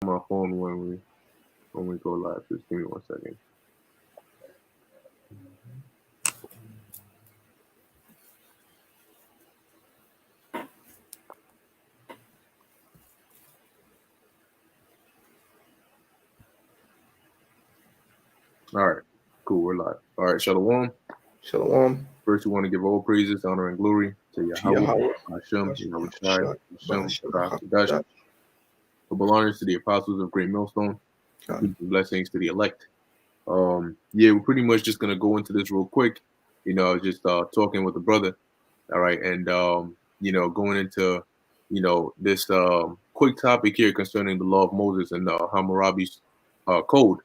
My phone when we go live. Just give me 1 second. All right, cool. We're live. All right, Shalom. Shalom First, we want to give all praises, honor, and glory to to Yahweh, Yahweh. Hashem, Yahweh Shai, Shah, Hashem, Bahashem, Kadash. Double honors to the apostles of Great Millstone. God. Peace and blessings to the elect. Yeah, we're pretty much just gonna go into this real quick. I was just talking with the brother. All right, and going into this quick topic here concerning the law of Moses and Hammurabi's code.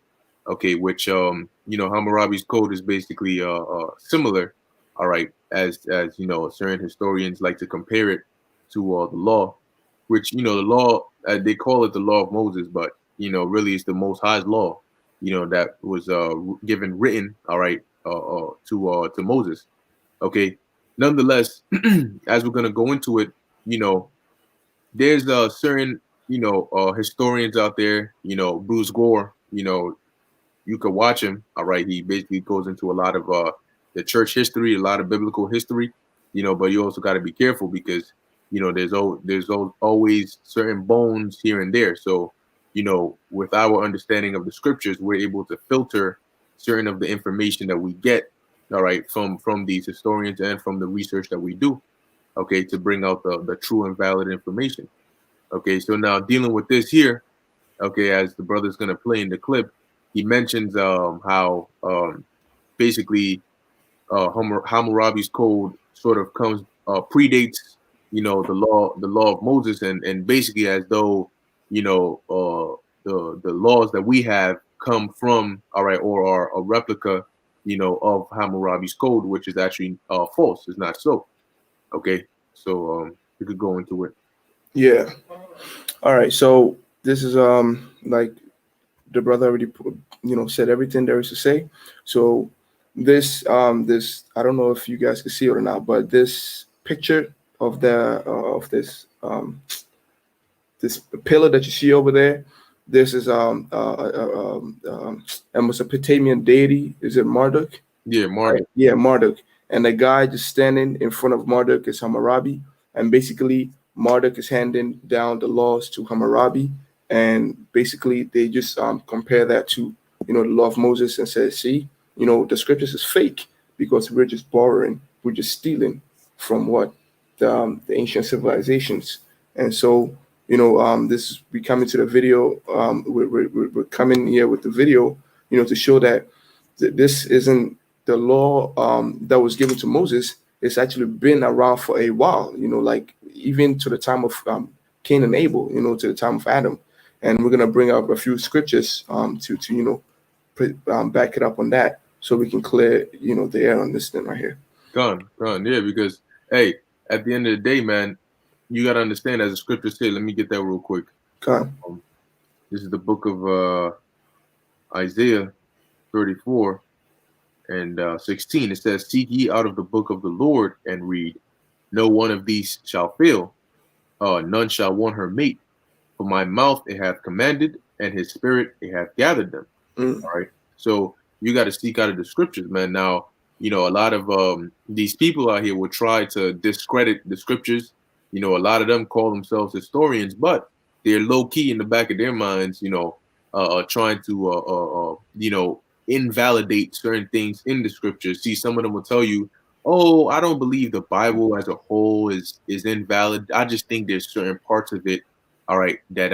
Okay, which Hammurabi's code is basically similar. All right, as certain historians like to compare it to the law, which the law they call it the law of Moses, but really it's the Most High's law. That was given written. All right, to Moses. Okay, nonetheless, as we're gonna go into it, there's certain historians out there. Bruce Gore. You could watch him. All right, he basically goes into a lot of the church history, a lot of biblical history. But you also got to be careful because always certain bones here and there. So with our understanding of the scriptures, we're able to filter certain of the information that we get. All right, from these historians and from the research that we do. Okay, to bring out the true and valid information. Okay, so now dealing with this here. Okay, as the brother's gonna play in the clip, he mentions how basically Hammurabi's code sort of comes predates the law of Moses, and basically as though the laws that we have come from, all right, or are a replica of Hammurabi's code, which is actually false. It's not so. Okay, so we could go into it. Yeah. All right. So this is like the brother already said everything there is to say. So this I don't know if you guys can see it or not, but this picture of this pillar that you see over there. This is a Mesopotamian deity. Is it Marduk? Yeah, Right. Marduk. Yeah, Marduk. And the guy just standing in front of Marduk is Hammurabi. And basically, Marduk is handing down the laws to Hammurabi. And basically, they just compare that to, the law of Moses and say, see, the scriptures is fake because we're just borrowing, we're just stealing from what the ancient civilizations. And so, this we come into the video. We're coming here with the video, to show that this isn't the law that was given to Moses. It's actually been around for a while, like even to the time of Cain and Abel, to the time of Adam. And we're going to bring up a few scriptures to back it up on that so we can clear, the air on this thing right here. Gone. Yeah, because hey, at the end of the day, man, you gotta understand as the scriptures say. Let me get that real quick. Gone. This is the book of Isaiah 34 and 16. It says, "Seek ye out of the book of the Lord and read. No one of these shall fail. None shall want her mate. For my mouth it hath commanded, and his spirit it hath gathered them." Mm. All right. So you got to seek out of the scriptures, man. Now, a lot of these people out here will try to discredit the scriptures. A lot of them call themselves historians, but they're low key in the back of their minds, trying to, invalidate certain things in the scriptures. See, some of them will tell you, "Oh, I don't believe the Bible as a whole is invalid. I just think there's certain parts of it, all right, that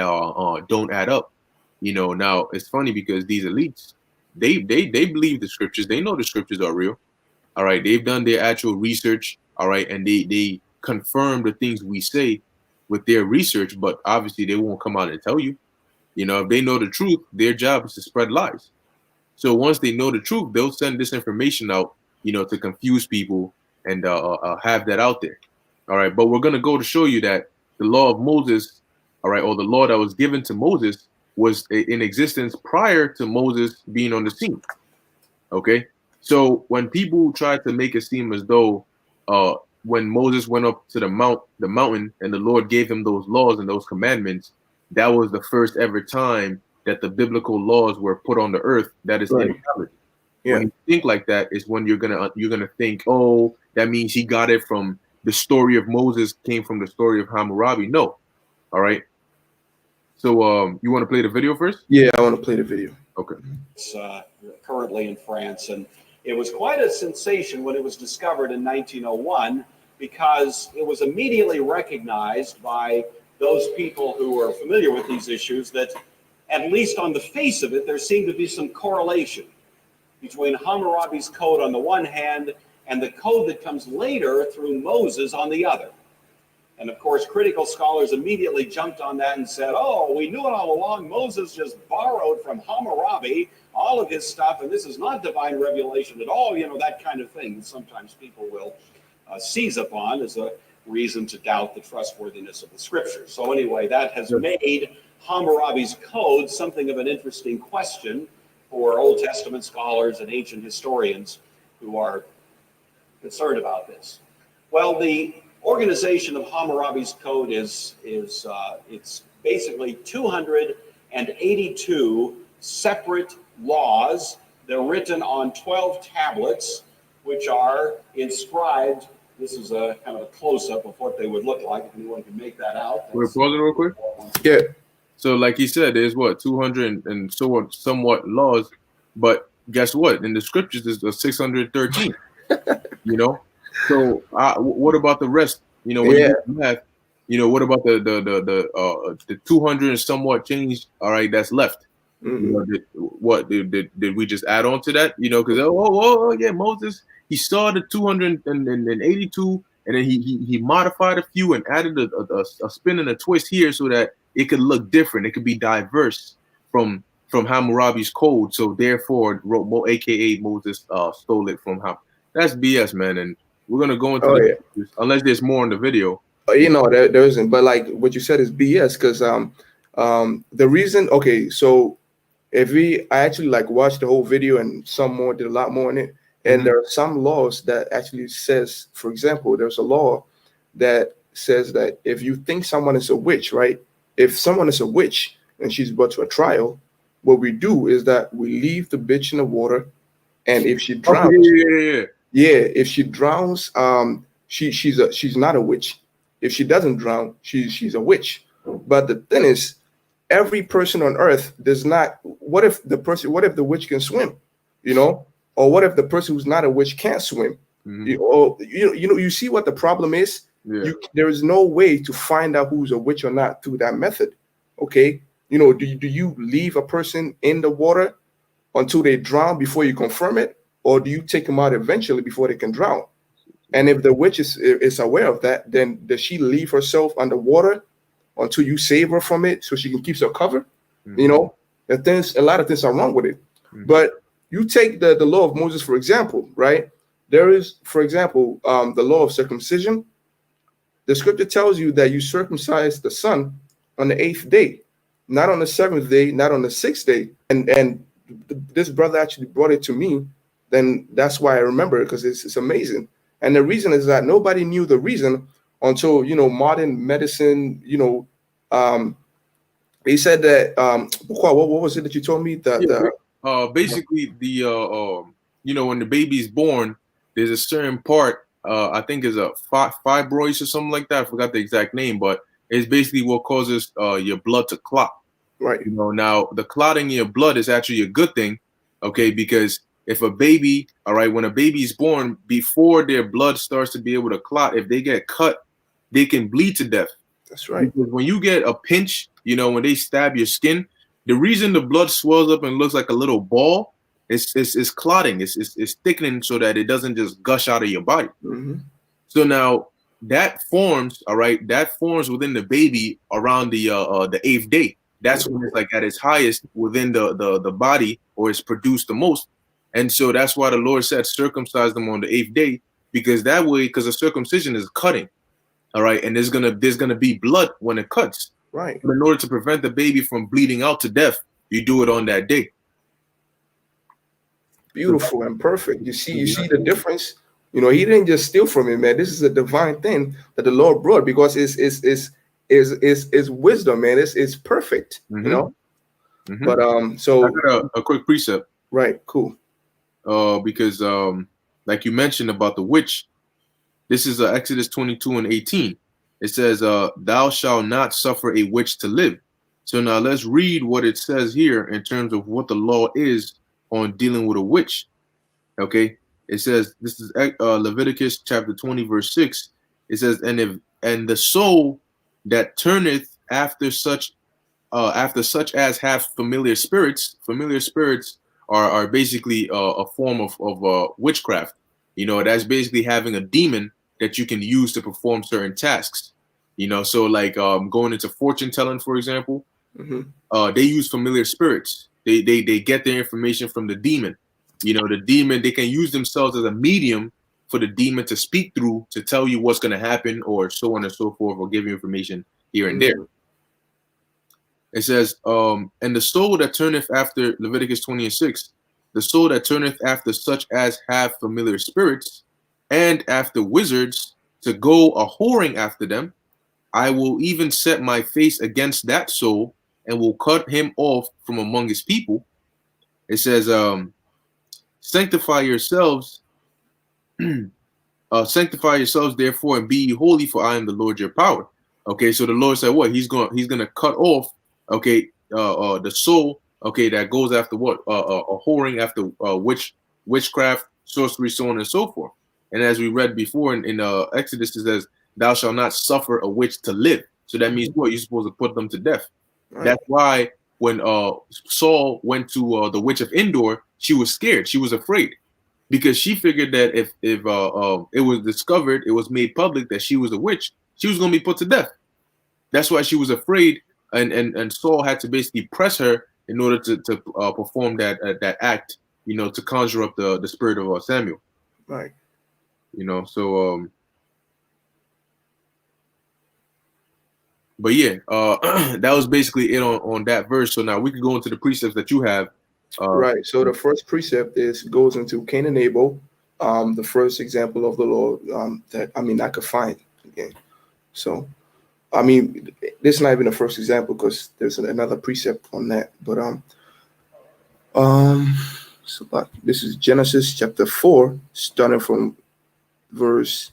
don't add up." Now it's funny because these elites, they believe the scriptures. They know the scriptures are real. All right, they've done their actual research. All right, and they confirm the things we say with their research. But obviously, they won't come out and tell you. If they know the truth, their job is to spread lies. So once they know the truth, they'll send this information out, to confuse people and have that out there. All right, but we're gonna go to show you that the law of Moses, all right, or the law that was given to Moses was in existence prior to Moses being on the scene. Okay, so when people try to make it seem as though when Moses went up to the mountain, and the Lord gave him those laws and those commandments, that was the first ever time that the biblical laws were put on the earth that is Right. invalid. Yeah. When you think like that is when you're gonna think, oh, that means he got it from the story of Moses came from the story of Hammurabi. No, all right. So you want to play the video first? Yeah, I want to play the video. Okay. It's currently in France, and it was quite a sensation when it was discovered in 1901 because it was immediately recognized by those people who are familiar with these issues that, at least on the face of it, there seemed to be some correlation between Hammurabi's code on the one hand and the code that comes later through Moses on the other. And of course, critical scholars immediately jumped on that and said, oh, we knew it all along. Moses just borrowed from Hammurabi all of his stuff, and this is not divine revelation at all, that kind of thing. Sometimes people will seize upon as a reason to doubt the trustworthiness of the scriptures. So anyway, that has made Hammurabi's code something of an interesting question for Old Testament scholars and ancient historians who are concerned about this. Well, the organization of Hammurabi's code is it's basically 282 separate laws. They're written on 12 tablets, which are inscribed. This is a kind of a close-up of what they would look like, if anyone can make that out. We're pausing real quick. Yeah. So, like he said, there's what 200 and so on, somewhat laws, but guess what? In the scriptures, there's 613. So what about the rest? When you do math, what about the 200 and somewhat change? All right, that's left. Did we just add on to that? Because yeah, Moses, he saw the 282, and then he modified a few and added a spin and a twist here so that it could look different. It could be diverse from Hammurabi's code. So therefore, AKA Moses stole it from Ham. That's BS, man. And we're gonna go into unless there's more in the video. There isn't. But like what you said is BS because the reason. Okay, so I actually watched the whole video and some more did a lot more in it. And there are some laws that actually says, for example, there's a law that says that if you think someone is a witch, right? If someone is a witch and she's brought to a trial, what we do is that we leave the bitch in the water, and if she drowns, if she drowns, she's not a witch. If she doesn't drown, she's a witch. But the thing is, every person on earth does not. What if the witch can swim? Or what if the person who's not a witch can't swim? You see what the problem is? Yeah. There is no way to find out who's a witch or not through that method. Okay, do you leave a person in the water until they drown before you confirm it, or do you take them out eventually before they can drown? And if the witch is aware of that, then does she leave herself underwater until you save her from it so she can keep her cover? A lot of things are wrong with it. But you take the law of Moses, for example, right? There is, for example, the law of circumcision. The scripture tells you that you circumcise the son on the 8th day, not on the 7th day, not on the 6th day. And this brother actually brought it to me. Then that's why I remember it, because it's amazing. And the reason is that nobody knew the reason until, modern medicine, they said that, what was it that you told me? Basically when the baby's born, there's a certain part, I think is a fibroids or something like that. I forgot the exact name, but it's basically what causes your blood to clot. Right. Now the clotting in your blood is actually a good thing, okay? Because if a baby, all right, when a baby is born, before their blood starts to be able to clot, if they get cut, they can bleed to death. That's right. Because when you get a pinch, when they stab your skin, the reason the blood swells up and looks like a little ball is clotting. It's thickening so that it doesn't just gush out of your body. So now that forms, all right, that forms within the baby around the 8th day. That's when it's at its highest within the body, or it's produced the most. And so that's why the Lord said circumcise them on the 8th day, because that way, because the circumcision is cutting, all right, and there's gonna be blood when it cuts. Right. But in order to prevent the baby from bleeding out to death, you do it on that day. Beautiful and perfect. You see the difference. He didn't just steal from him, man. This is a divine thing that the Lord brought, because it's is wisdom, man. It's perfect, you Mm-hmm. know. Mm-hmm. But I so got a quick precept. right, cool. Because like you mentioned about the witch, this is Exodus 22 and 18. It says, "Thou shalt not suffer a witch to live." So now let's read what it says here in terms of what the law is on dealing with a witch. Okay, it says this is Leviticus chapter 20 verse 6. It says, "And the soul that turneth after such as have familiar spirits." Familiar spirits are basically a form of witchcraft. You know, that's basically having a demon that you can use to perform certain tasks. You know, so like going into fortune telling, for example, Hmm. they use familiar spirits. They get their information from the demon. You know, the demon, they can use themselves as a medium for the demon to speak through to tell you what's going to happen, or so on and so forth, or give you information here and there. Hmm. It says, and the soul that turneth after Leviticus 20 and 6, the soul that turneth after such as have familiar spirits, and after wizards, to go a whoring after them, I will even set my face against that soul, and will cut him off from among his people. It says, sanctify yourselves, sanctify yourselves therefore, and be ye holy, for I am the Lord your power. Okay, so the Lord said what? He's gonna cut off, okay, the soul, okay, that goes after what? A whoring after witchcraft, sorcery, so on and so forth. And as we read before in Exodus, it says, "Thou shalt not suffer a witch to live." So that means what? You're supposed to put them to death. Right. That's why when Saul went to the witch of Endor, she was scared. She was afraid because she figured that if it was discovered, it was made public that she was a witch, she was going to be put to death. That's why she was afraid, and Saul had to basically press her in order to perform that act, you know, to conjure up the spirit of Samuel. Right. You know, so but yeah, that was basically it on that verse. So now we can go into the precepts that you have. Uh, Right. So the first precept is goes into Cain and Abel, the first example of the law that I could find again. So this is not even the first example because there's another precept on that. But um, this is Genesis chapter 4, starting from verse.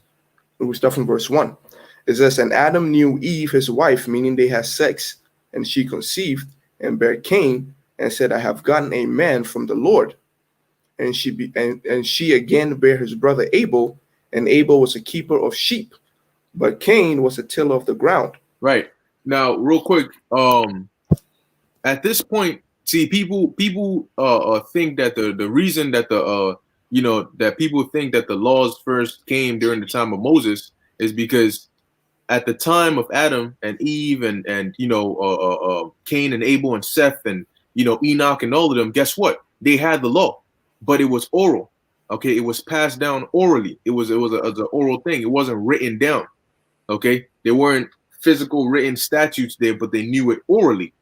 We start from verse 1. It says, "And Adam knew Eve, his wife, meaning they had sex, and she conceived and bare Cain, and said, I have gotten a man from the Lord. And she again bare his brother Abel, and Abel was a keeper of sheep, but Cain was a tiller of the ground." right now, real quick, at this point, see, people think that the reason that that people think that the laws first came during the time of Moses is because at the time of Adam and Eve and Cain and Abel and Seth and Enoch and all of them, guess what? They had the law, but it was oral. Okay, it was passed down orally. It was an oral thing. It wasn't written down. Okay, there weren't physical written statutes there, but they knew it orally.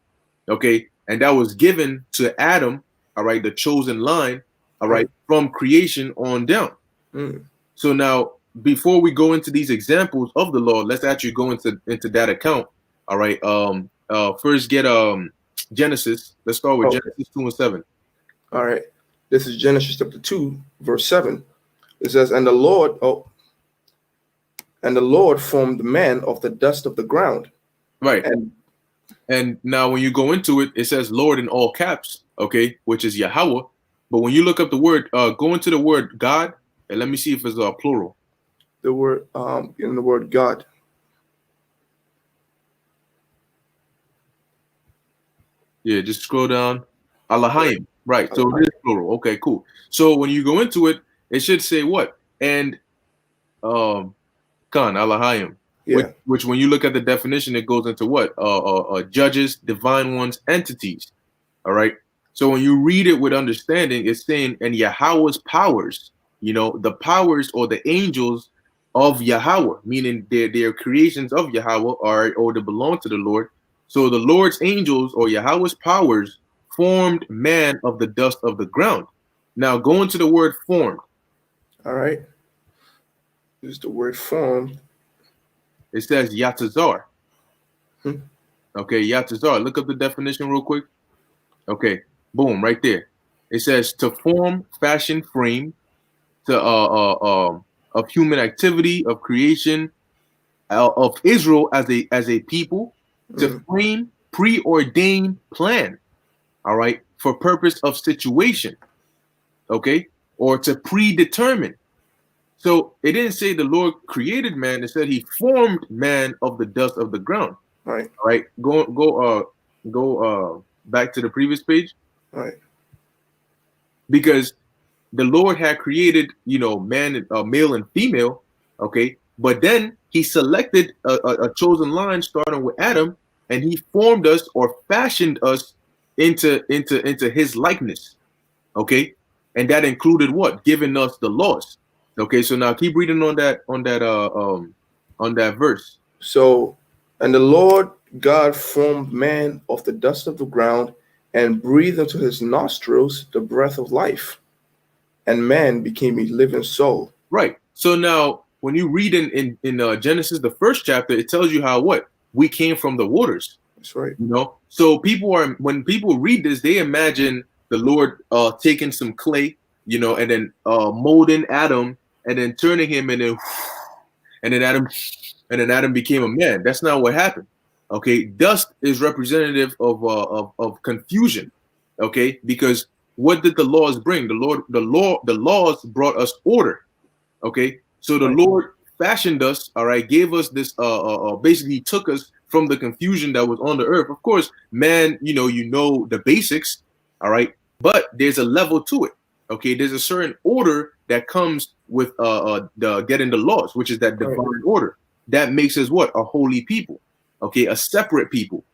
Okay, and that was given to Adam. All right, the chosen line. All right, Right. from creation on down. Mm. So now, before we go into these examples of the law, let's actually go into that account. All right. First get Genesis. Let's start with Okay. Genesis 2:7. All right. This is Genesis chapter 2, verse 7. It says, and the Lord formed man of the dust of the ground. Right. And And now when you go into it, it says Lord in all caps, okay, which is Yahweh. But when you look up the word, go into the word God, and let me see if it's plural. the word in the word God. Yeah, just scroll down. Alahayim. Right. So it Right. is plural. Okay, cool. So when you go into it, it should say what? And Khan, Alahayim. Which, Yeah. which, when you look at the definition, it goes into what? Judges, divine ones, entities. All right. So when you read it with understanding, it's saying, and Yahweh's powers, the powers or the angels of Yahweh, meaning they're creations of Yahweh or they belong to the Lord. So the Lord's angels or Yahweh's powers formed man of the dust of the ground. Now go into the word formed. All right. This is the word formed. It says Yatazar. Okay, Yatazar, look up the definition real quick. Okay, boom, right there. It says to form, fashion, frame, to of human activity, of creation, of Israel as a people, to frame, preordained plan. All right, for purpose of situation. Okay, or to predetermine. So it didn't say the Lord created man; it said He formed man of the dust of the ground. Right. All right, go back to the previous page. Right. Because the Lord had created, man, male and female, okay, but then He selected a chosen line, starting with Adam, and He formed us or fashioned us into His likeness, okay, and that included what? Giving us the laws. Okay, so now keep reading on that verse. So, and the Lord God formed man of the dust of the ground and breathed into his nostrils the breath of life, and man became a living soul. Right. So now, when you read in Genesis, the first chapter, it tells you how what we came from the waters. That's right. So when people read this, they imagine the Lord taking some clay, and then molding Adam, and then turning him, and then Adam became a man. That's not what happened. Okay, dust is representative of confusion. Okay, because what did the laws bring? The laws brought us order. Okay, so the Lord fashioned us. All right, gave us this. Basically, took us from the confusion that was on the earth. Of course, man, you know the basics. All right, but there's a level to it. Okay, there's a certain order that comes with the getting the laws, which is that divine order that makes us what? A holy people. Okay, a separate people.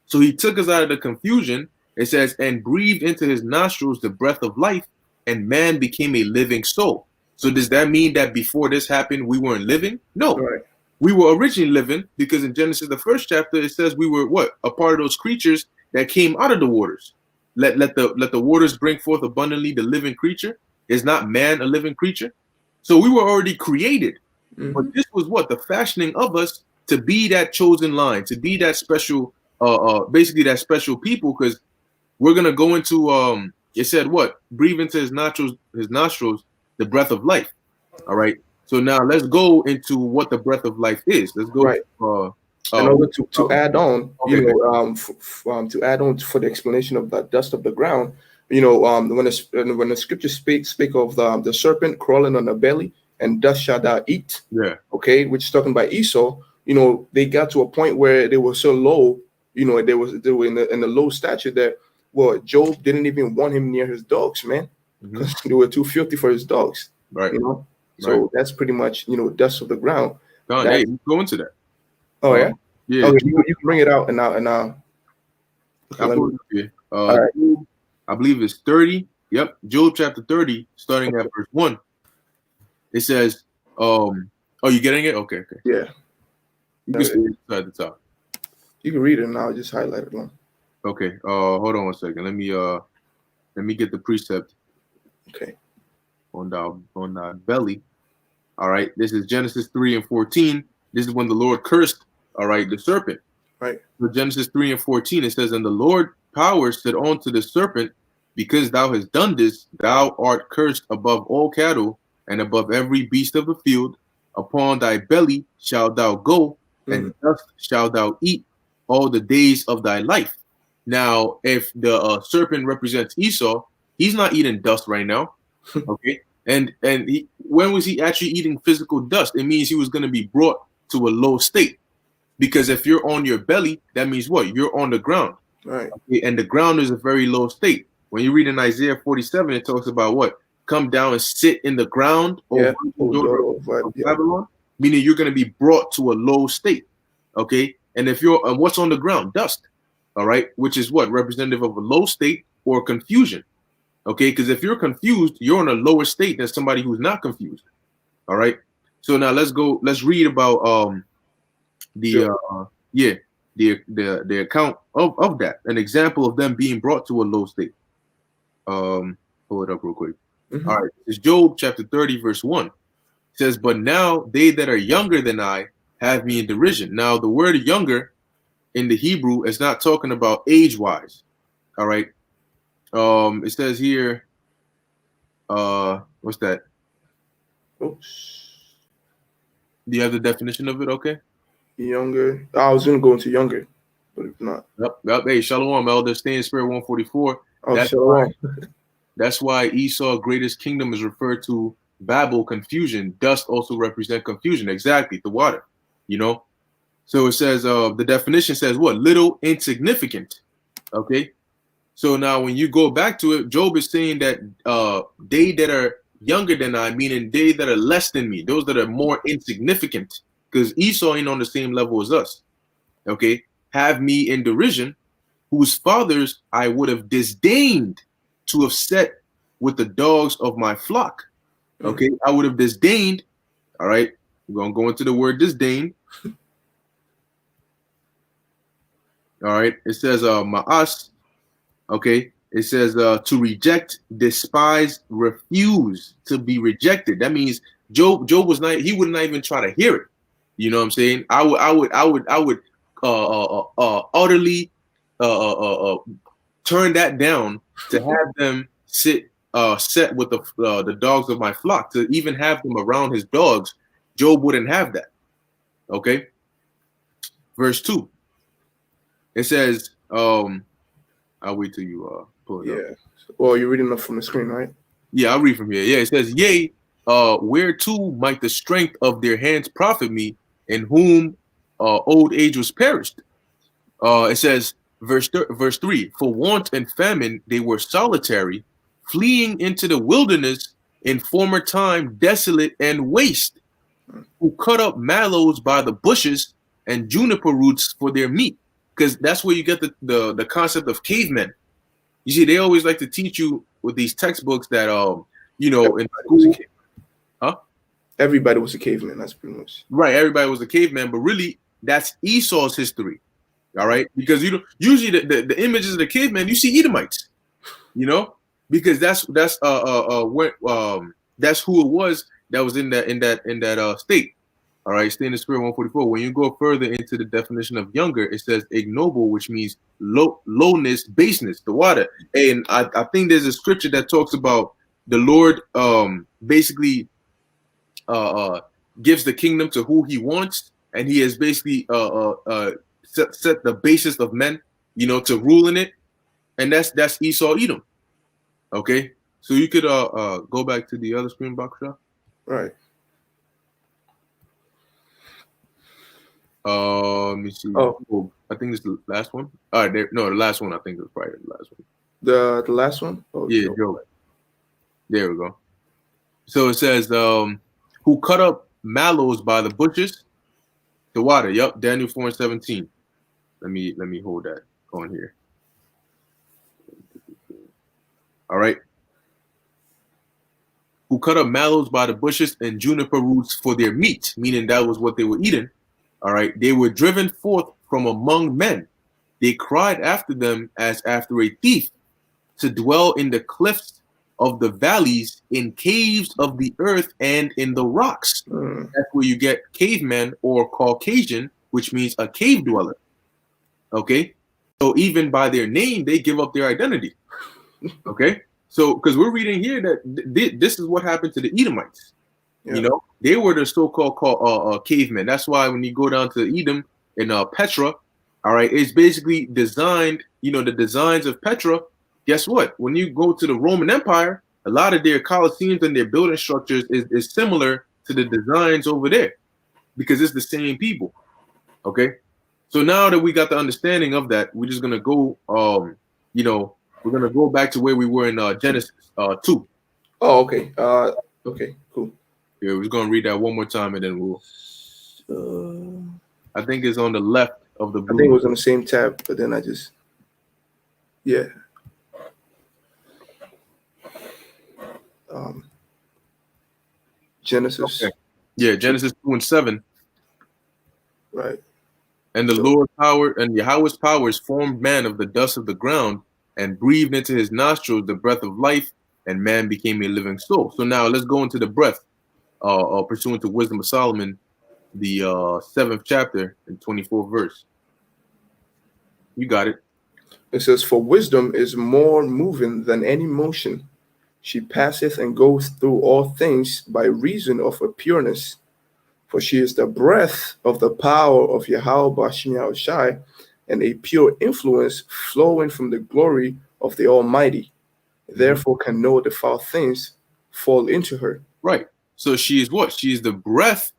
So He took us out of the confusion. It says, and breathed into his nostrils the breath of life, and man became a living soul. So does that mean that before this happened, we weren't living? No. Right. We were originally living, because in Genesis, the first chapter, it says we were what? A part of those creatures that came out of the waters. Let the waters bring forth abundantly the living creature. Is not man a living creature? So we were already created. But this was what? The fashioning of us to be that chosen line, to be that special, basically that special people, because we're gonna go into it said what? Breathe into his nostrils the breath of life. All right. So now let's go into what the breath of life is. Let's go. Right. In order to add on, to add on for the explanation of the dust of the ground, when the scriptures speak of the serpent crawling on the belly and dust shall thou eat. Yeah. Okay, which is talking about Esau. They got to a point where they were so low. They were in the low stature that Job didn't even want him near his dogs, man, because they were too filthy for his dogs. Right. So that's pretty much dust of the ground. Hey, go into that. Oh yeah. Yeah. Okay, you can bring it out and now. Right. I believe it's 30. Yep, Job chapter 30, starting at verse 1. It says, oh, you getting it? Okay. Yeah. You can see it at the top. You can read it and I'll just highlight it on. Okay. Hold on one second. Let me get the precept. Okay. On the belly. All right. This is Genesis 3:14. This is when the Lord cursed, all right, the serpent. Right. So Genesis 3:14, it says, and the Lord power said unto the serpent, because thou hast done this, thou art cursed above all cattle and above every beast of the field. Upon thy belly shalt thou go, and dust shalt thou eat all the days of thy life. Now, if the serpent represents Esau, he's not eating dust right now. Okay. And when was he actually eating physical dust? It means he was going to be brought to a low state. Because if you're on your belly, that means what? You're on the ground. Right. Okay? And the ground is a very low state. When you read in Isaiah 47, it talks about what? Come down and sit in the ground of Babylon, meaning you're going to be brought to a low state. Okay. And if you're what's on the ground? Dust. All right. Which is what? Representative of a low state or confusion. Okay, because if you're confused, you're in a lower state than somebody who's not confused. All right. So now let's read about the account of that, an example of them being brought to a low state. Pull it up real quick. All right, it's Job chapter 30, verse 1. It says, but now they that are younger than I have me in derision. Now the word younger in the Hebrew, it's not talking about age-wise. All right. It says here, what's that? Oops. Do you have the definition of it? Okay. Younger. I was gonna go into younger, but if not. Yep. Hey, Shalom, Elder. Stay in Spirit 144. Oh, shalom. That's why Esau's greatest kingdom is referred to Babel, confusion. Dust also represent confusion. Exactly, the water. You know. So it says, the definition says what? Little, insignificant. Okay. So now when you go back to it, Job is saying that they that are younger than I, meaning they that are less than me, those that are more insignificant, because Esau ain't on the same level as us. Okay. Have me in derision, whose fathers I would have disdained to have set with the dogs of my flock. Okay. I would have disdained. All right. We're going to go into the word disdain. All right. It says ma'as. Okay. It says to reject, despise, refuse, to be rejected. That means Job was not, he would not even try to hear it. You know what I'm saying? I would utterly turn that down to have them set with the dogs of my flock, to even have them around his dogs. Job wouldn't have that. Okay. Verse 2. It says, I'll wait till you pull it up. Well, you're reading up from the screen, right? Yeah, I'll read from here. Yeah, it says, yea, whereto might the strength of their hands profit me, in whom old age was perished. It says, verse 3, for want and famine they were solitary, fleeing into the wilderness in former time, desolate and waste, who cut up mallows by the bushes and juniper roots for their meat. Because that's where you get the concept of cavemen. You see, they always like to teach you with these textbooks that in school, everybody was a caveman. That's pretty much right. Everybody was a caveman, but really that's Esau's history. All right, because usually the images of the caveman, you see Edomites, because that's who it was that was in that state. All right, stay in the Spirit 144. When you go further into the definition of younger, it says ignoble, which means lowness, baseness, the water. And I think there's a scripture that talks about the Lord basically gives the kingdom to who he wants, and he has basically set the basis of men, to rule in it, and that's Esau, Edom. Okay, so you could go back to the other screen box, right? Let me see. Oh, I think it's the last one. All right, the last one. I think it was probably the last one. The last one. Oh, yeah, Job. There we go. So it says, who cut up mallows by the bushes, the water. Yep, Daniel 4:17. Let me hold that on here. All right. Who cut up mallows by the bushes and juniper roots for their meat, meaning that was what they were eating. All right. They were driven forth from among men. They cried after them as after a thief, to dwell in the cliffs of the valleys, in caves of the earth, and in the rocks. That's where you get caveman or Caucasian, which means a cave dweller. Okay. So even by their name, they give up their identity. Okay. So because we're reading here that this is what happened to the Edomites. Yeah. They were the so-called cavemen. That's why when you go down to Edom in Petra, all right, it's basically designed, the designs of Petra. Guess what? When you go to the Roman Empire, a lot of their Colosseums and their building structures is similar to the designs over there, because it's the same people. Okay. So now that we got the understanding of that, we're just going to go, we're going to go back to where we were in Genesis 2. Oh, okay. Okay, cool. Yeah, we're going to read that one more time, and then we'll. I think it's on the left of the blue. I think it was on the same tab, but then I just. Yeah. Genesis. Okay. Yeah, Genesis 2:7. Right. And the Lord's power and Yahweh's powers formed man of the dust of the ground and breathed into his nostrils the breath of life, and man became a living soul. So now let's go into the breath, pursuant to Wisdom of Solomon, the 7th chapter and 24th verse. You got it. It says, "For wisdom is more moving than any motion. She passeth and goeth through all things by reason of her pureness. For she is the breath of the power of Yahweh Bashim Yahushai, and a pure influence flowing from the glory of the Almighty. Therefore can no defiled things fall into her." Right. So she is what? She is the breath,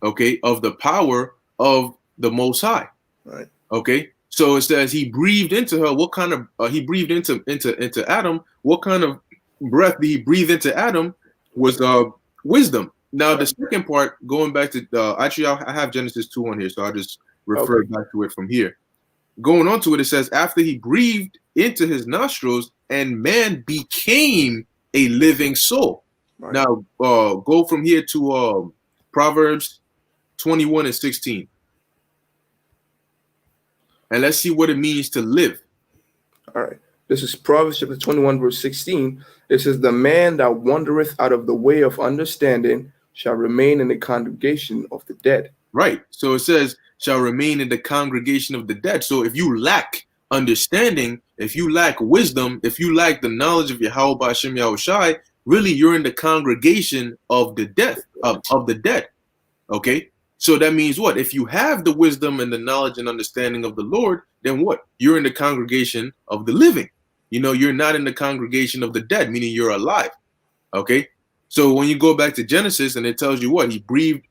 okay, of the power of the Most High. Right. Okay. So it says he breathed into her. What kind of he breathed into Adam? What kind of breath did he breathe into Adam? Was wisdom. Now the second part, going back to actually I have Genesis 2 on here, so I'll just refer back to it from here. Going on to it, it says after he breathed into his nostrils, and man became a living soul. Right. Now go from here to Proverbs 21:16. And let's see what it means to live. All right. This is Proverbs chapter 21, verse 16. It says, "The man that wandereth out of the way of understanding shall remain in the congregation of the dead." Right. So it says, shall remain in the congregation of the dead. So if you lack understanding, if you lack wisdom, if you lack the knowledge of Yahweh Bashim Yahushai, really you're in the congregation of the dead, of the dead. Okay. So that means what? If you have the wisdom and the knowledge and understanding of the Lord, then what? You're in the congregation of the living. You know, you're not in the congregation of the dead, meaning you're alive. Okay. So when you go back to Genesis and it tells you what? He breathed,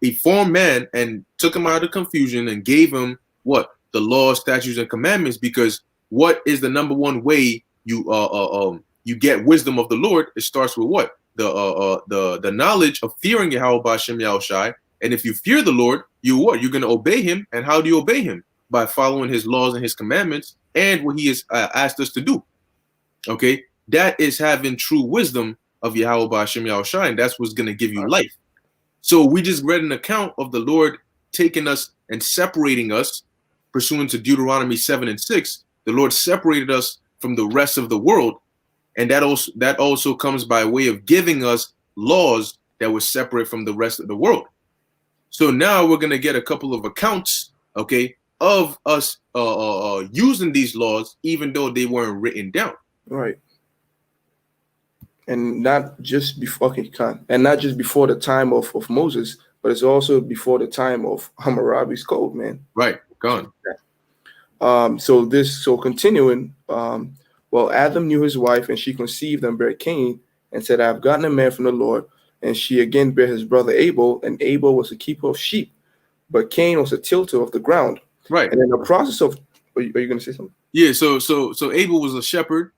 he formed man and took him out of confusion and gave him what? The law, statutes, and commandments. Because what is the number one way you get wisdom of the Lord? It starts with what? The knowledge of fearing Yahweh Bashim Yahushai. And if you fear the Lord, you what? You're going to obey him. And how do you obey him? By following his laws and his commandments and what he has asked us to do. Okay, that is having true wisdom of Yahweh Bashim Yahushai, and that's what's going to give you life. So we just read an account of the Lord taking us and separating us, pursuant to Deuteronomy 7:6. The Lord separated us from the rest of the world, and that also comes by way of giving us laws that were separate from the rest of the world. So now we're going to get a couple of accounts, okay, of us using these laws, even though they weren't written down. Right. And not just before, and not just before the time of Moses, but it's also before the time of Hammurabi's code, man. Right. Gone. So continuing, well, Adam knew his wife, and she conceived and bare Cain, and said, "I have gotten a man from the Lord." And she again bare his brother Abel, and Abel was a keeper of sheep, but Cain was a tilter of the ground. Right. And in the process of, are you going to say something? Yeah. So Abel was a shepherd,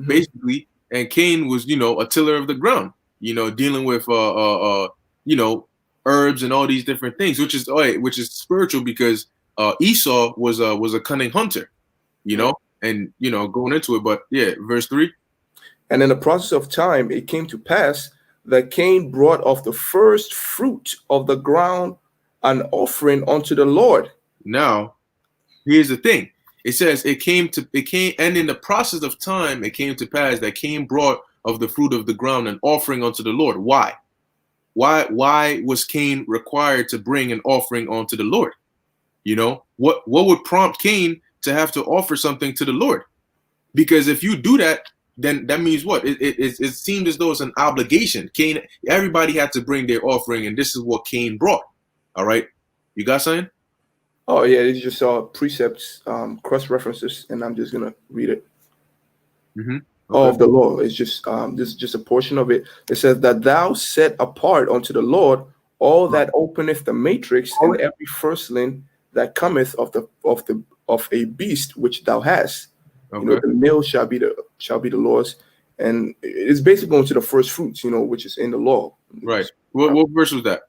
basically, and Cain was, a tiller of the ground, dealing with herbs and all these different things, which is spiritual, because Esau was a cunning hunter, and going into it. But yeah, verse 3. And in the process of time, it came to pass that Cain brought of the first fruit of the ground an offering unto the Lord. Now, here's the thing. It says and in the process of time, it came to pass that Cain brought of the fruit of the ground an offering unto the Lord. Why? Why was Cain required to bring an offering unto the Lord? What would prompt Cain to have to offer something to the Lord? Because if you do that, then that means what? It seemed as though it's an obligation. Everybody had to bring their offering, and this is what Cain brought. All right, you got something? Oh yeah, it's just precepts, cross references, and I'm just gonna read it. Okay. Of the law. It's just this is just a portion of it. It says that thou set apart unto the Lord all that openeth the matrix, and every firstling that cometh of a beast which thou hast. Okay. The male shall be the Lord's, and it's basically going to the first fruits, which is in the law. Right. What verse was that?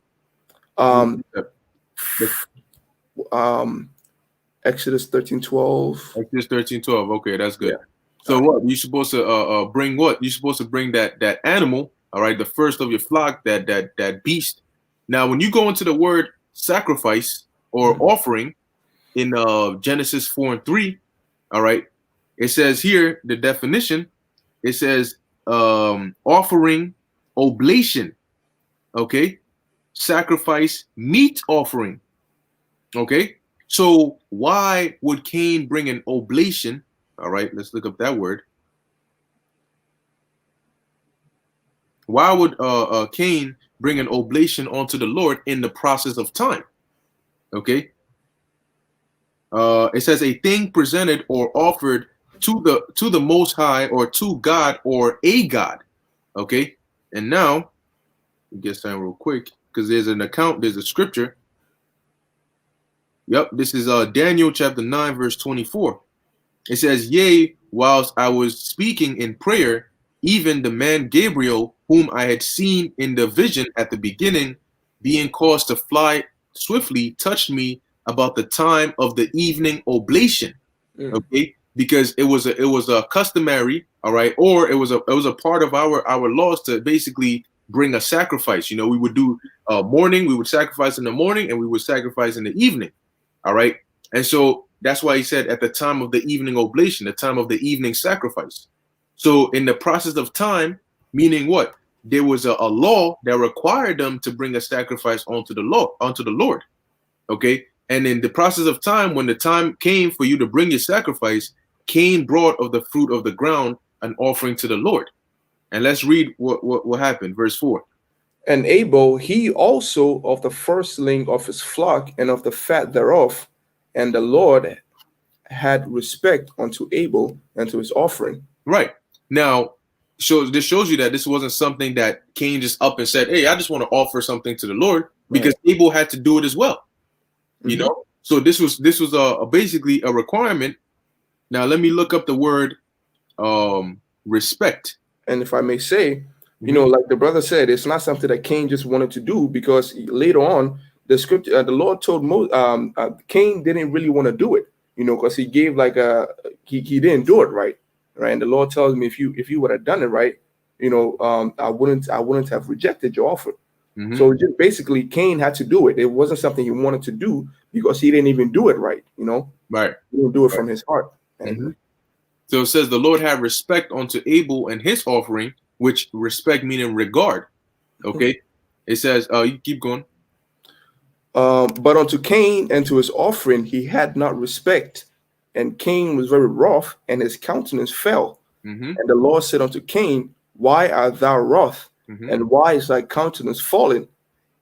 Exodus 13:12. Exodus 13:12. Okay, that's good. Yeah. So what you supposed to bring? What you supposed to bring that animal? All right, the first of your flock, that beast. Now, when you go into the word sacrifice or offering in Genesis 4:3, all right, it says here the definition. It says offering, oblation. Okay, sacrifice, meat offering. Okay, So why would Cain bring an oblation? All right, let's look up that word. Why would Cain bring an oblation onto the Lord in the process of time? Okay. It says a thing presented or offered to the Most High or to God or a God. Okay. And now, get something real quick because there's a scripture. Yep, this is Daniel chapter 9, verse 24. It says, yea, whilst I was speaking in prayer, even the man Gabriel, whom I had seen in the vision at the beginning, being caused to fly swiftly, touched me about the time of the evening oblation. Okay, because it was a customary, all right, or it was a part of our laws to basically bring a sacrifice. You know, we would do morning, we would sacrifice in the morning, and we would sacrifice in the evening. All right. And so that's why he said at the time of the evening oblation, the time of the evening sacrifice. So in the process of time, meaning what? There was a law that required them to bring a sacrifice onto the Lord. Okay. And in the process of time, when the time came for you to bring your sacrifice, Cain brought of the fruit of the ground an offering to the Lord. And let's read what happened. Verse 4. And Abel, he also of the firstling of his flock and of the fat thereof, and the Lord had respect unto Abel and to his offering. Right. Now, this shows you that this wasn't something that Cain just up and said, hey, I just want to offer something to the Lord, because Abel had to do it as well. You know? So this was basically a requirement. Now, let me look up the word respect. And if I may say, you know, like the brother said, it's not something that Cain just wanted to do, because later on, the scripture, the Lord told Cain didn't really want to do it, you know, because he gave like he didn't do it right. And the Lord tells me, if you would have done it right, you know, I wouldn't have rejected your offer. So just basically, Cain had to do it. It wasn't something he wanted to do because he didn't even do it right, you know. Right. He didn't do it from his heart. So it says the Lord had respect unto Abel and his offering, which respect meaning regard. Okay. It says, you keep going. But unto Cain and to his offering he had not respect, and Cain was very wroth, and his countenance fell. And the Lord said unto Cain, why art thou wroth, and why is thy countenance fallen?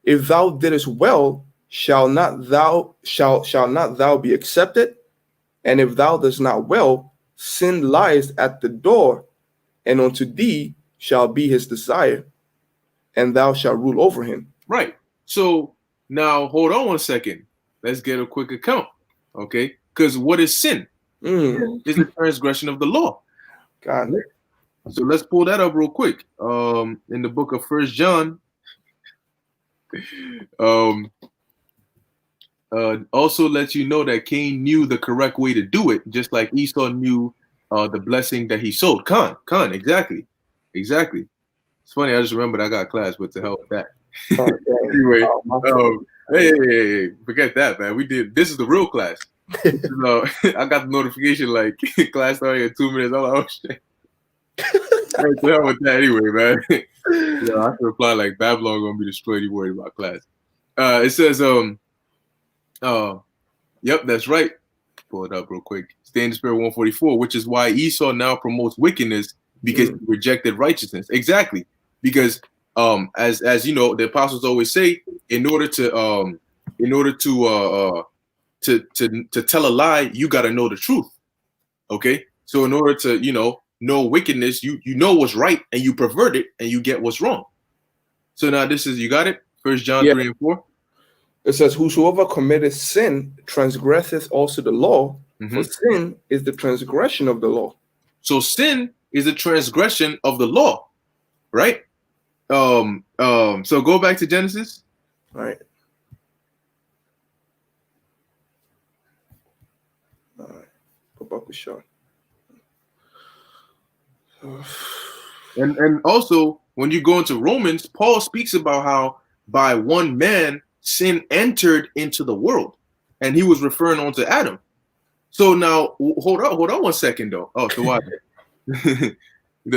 If thou didst well, shall not thou be accepted? And if thou dost not well, sin lies at the door, and unto thee shall be his desire, and thou shalt rule over him. Right. So now hold on 1 second. Let's get a quick account. Okay. Because what is sin? Is the transgression of the law. Got it. So let's pull that up real quick. In the book of 1 John, also lets you know that Cain knew the correct way to do it, just like Esau knew the blessing that he sowed. Khan, exactly. It's funny, I just remembered I got class, but to hell with that. Anyway, hey, forget that, man. We did. This is the real class. I got the notification like class starting in 2 minutes. I'm like, oh shit. To hell with that anyway, man. I can reply like Babylon gonna be destroyed. You worried about class? It says, yep, that's right. Pull it up real quick. Stay in the spirit 144, which is why Esau now promotes wickedness, because he rejected righteousness. Exactly. Because as you know, the apostles always say, in order to tell a lie, you got to know the truth. Okay. So in order to, know wickedness, you know what's right and you pervert it and you get what's wrong. So now this is, you got it? 1 John 3 and 4. It says, whosoever committeth sin transgresseth also the law, for sin is the transgression of the law. So sin is a transgression of the law, right? So go back to Genesis. All right. Go back to shot. And also when you go into Romans, Paul speaks about how by one man sin entered into the world, and he was referring on to Adam. So now hold on 1 second though. Oh, so why? the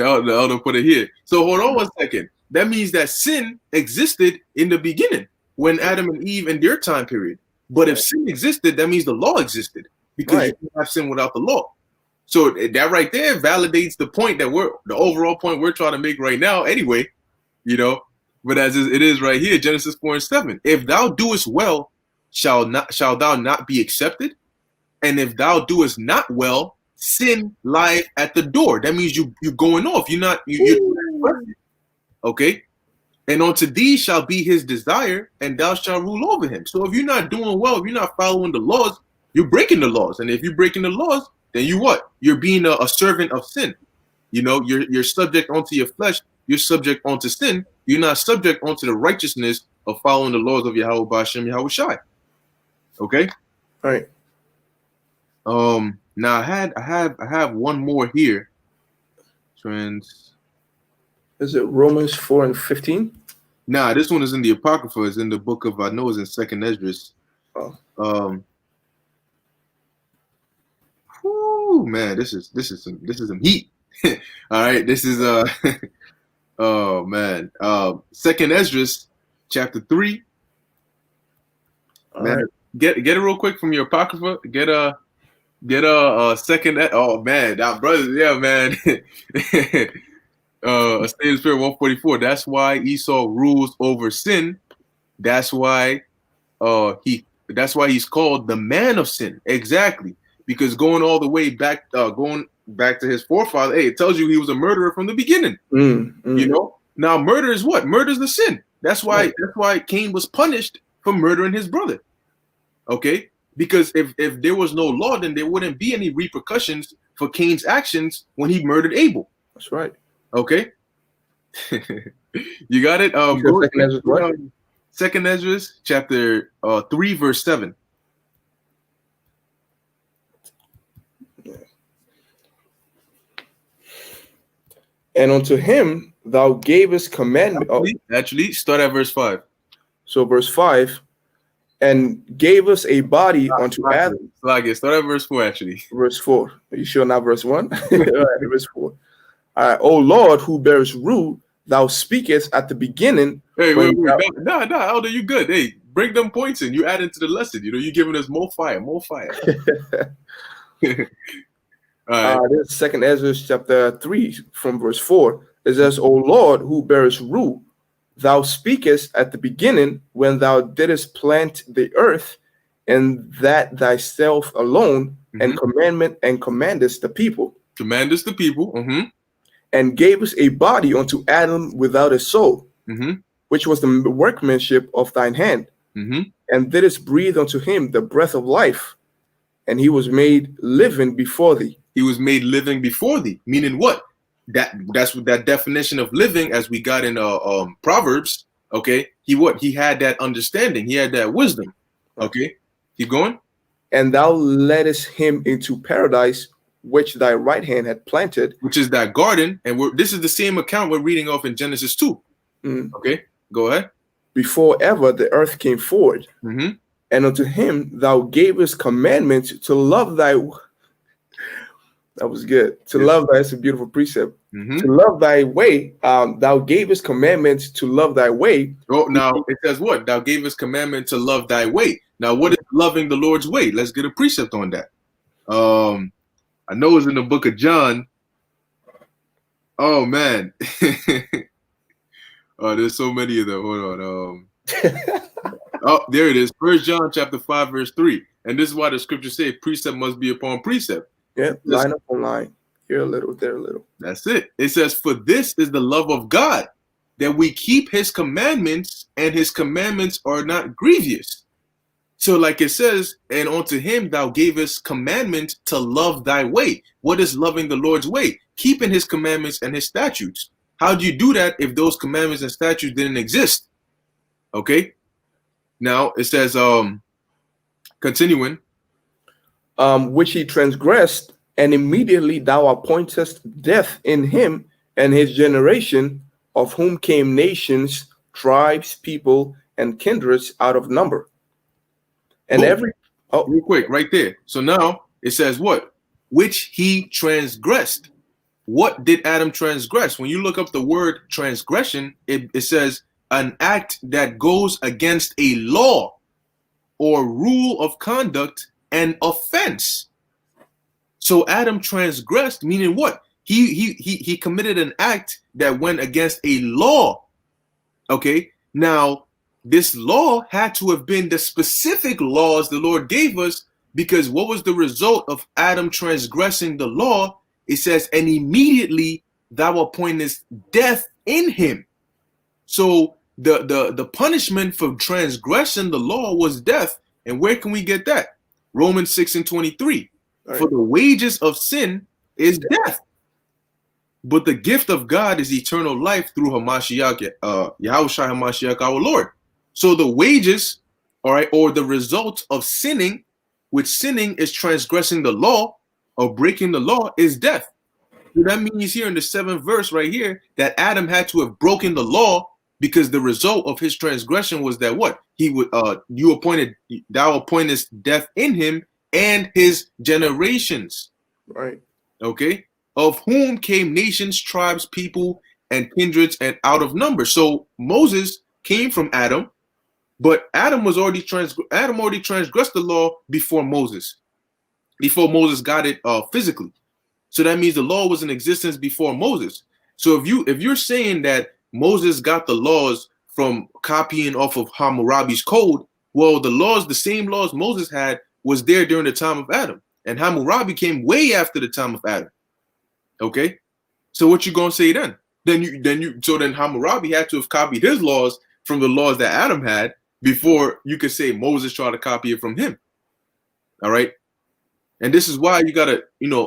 elder put it here. So hold on 1 second. That means that sin existed in the beginning when Adam and Eve in their time period, But if sin existed, that means the law existed, because you can't have sin without the law. So that right there validates the point that the overall point we're trying to make right now anyway, you know. But as it is right here, Genesis 4:7, if thou doest well, shall thou not be accepted? And if thou doest not well, sin lieth at the door. That means you're going off. You're okay. And unto thee shall be his desire, and thou shalt rule over him. So if you're not doing well, if you're not following the laws, you're breaking the laws. And if you're breaking the laws, then you what? You're being a servant of sin. You know, you're subject unto your flesh. You're subject unto sin. You're not subject unto the righteousness of following the laws of Yahweh B'Ashem Yahweh Shai. Okay. All right. Now I have one more here. Is it Romans 4:15? Nah, this one is in the Apocrypha. It's in the book of, I know it's in Second Esdras. Man, this is some heat. All right, this is oh man, Second Esdras, chapter 3. Man, right. Get it real quick from your Apocrypha. Get a second. Oh man, that brother, yeah, man. A state of spirit 144. That's why Esau rules over sin. That's why he's called the man of sin. Exactly. Because going all the way back, going back to his forefather, hey, it tells you he was a murderer from the beginning. You know? Now murder is what? Murder is the sin. That's why Cain was punished for murdering his brother. Okay? Because if there was no law, then there wouldn't be any repercussions for Cain's actions when he murdered Abel. That's right. Okay. You got it. Second Esdras, chapter 3, verse 7. And unto him thou gavest commandment. Actually, start at verse 5. So verse 5, and gave us a body unto Adam. Start at verse 4, actually. Verse 4. Are you sure not verse 1? All right, verse 4. All right, O Lord, who bearest rule, thou speakest at the beginning. Hey, wait. No, Elder, you good. Hey, bring them points in. You add into the lesson. You know, you're giving us more fire. All right. This is Second Ezra chapter 3 from verse 4. It says, O Lord, who bearest rule, thou speakest at the beginning when thou didst plant the earth, and that thyself alone, and commandest the people. Commandest the people. And gave us a body unto Adam without a soul, which was the workmanship of thine hand, and didst breathe unto him the breath of life, and he was made living before thee. He was made living before thee, meaning what? That's what that definition of living, as we got in Proverbs. Okay, he had that understanding, he had that wisdom. Okay, keep going. And thou leddest him into paradise, which thy right hand had planted, which is that garden. And this is the same account we're reading off in Genesis 2. Okay, go ahead. Before ever the earth came forward, and unto him thou gavest commandments to love thy. That was good. To love thy. That's a beautiful precept. To love thy way. Thou gavest commandments to love thy way. Oh, now it says what? Thou gavest commandment to love thy way. Now, what is loving the Lord's way? Let's get a precept on that. I know it's in the book of John. Oh man. Oh, there's so many of them. Hold on. Oh, there it is. 1 John chapter 5, verse 3. And this is why the scriptures say precept must be upon precept. Yeah, line up on line. Here a little, there a little. That's it. It says, for this is the love of God, that we keep his commandments, and his commandments are not grievous. So like it says, and unto him thou gavest commandment to love thy way. What is loving the Lord's way? Keeping his commandments and his statutes. How do you do that if those commandments and statutes didn't exist? Okay. Now it says, continuing. Which he transgressed, and immediately thou appointest death in him and his generation, of whom came nations, tribes, people, and kindreds out of number. And real quick, right there. So now it says what? Which he transgressed. What did Adam transgress? When you look up the word transgression, it says an act that goes against a law or rule of conduct an offense. So Adam transgressed, meaning what? He committed an act that went against a law. Okay, now this law had to have been the specific laws the Lord gave us, because what was the result of Adam transgressing the law? It says, and immediately thou appointest death in him. So the punishment for transgressing the law was death. And where can we get that? Romans 6:23. Right. For the wages of sin is death, but the gift of God is eternal life through Hamashiach, Yahushua Hamashiach, our Lord. So the wages, all right, or the result of sinning, which sinning is transgressing the law or breaking the law, is death. So that means here in the 7th verse right here that Adam had to have broken the law, because the result of his transgression was that what? He would thou appointest death in him and his generations. Right. Okay. Of whom came nations, tribes, people, and kindreds, and out of number. So Moses came from Adam, but Adam already transgressed the law before Moses got it physically. So that means the law was in existence before Moses. So if you're saying that Moses got the laws from copying off of Hammurabi's code, well, the same laws Moses had was there during the time of Adam, and Hammurabi came way after the time of Adam. Okay, so what you gonna say then? Then Hammurabi had to have copied his laws from the laws that Adam had before you could say Moses tried to copy it from him. All right, and this is why you gotta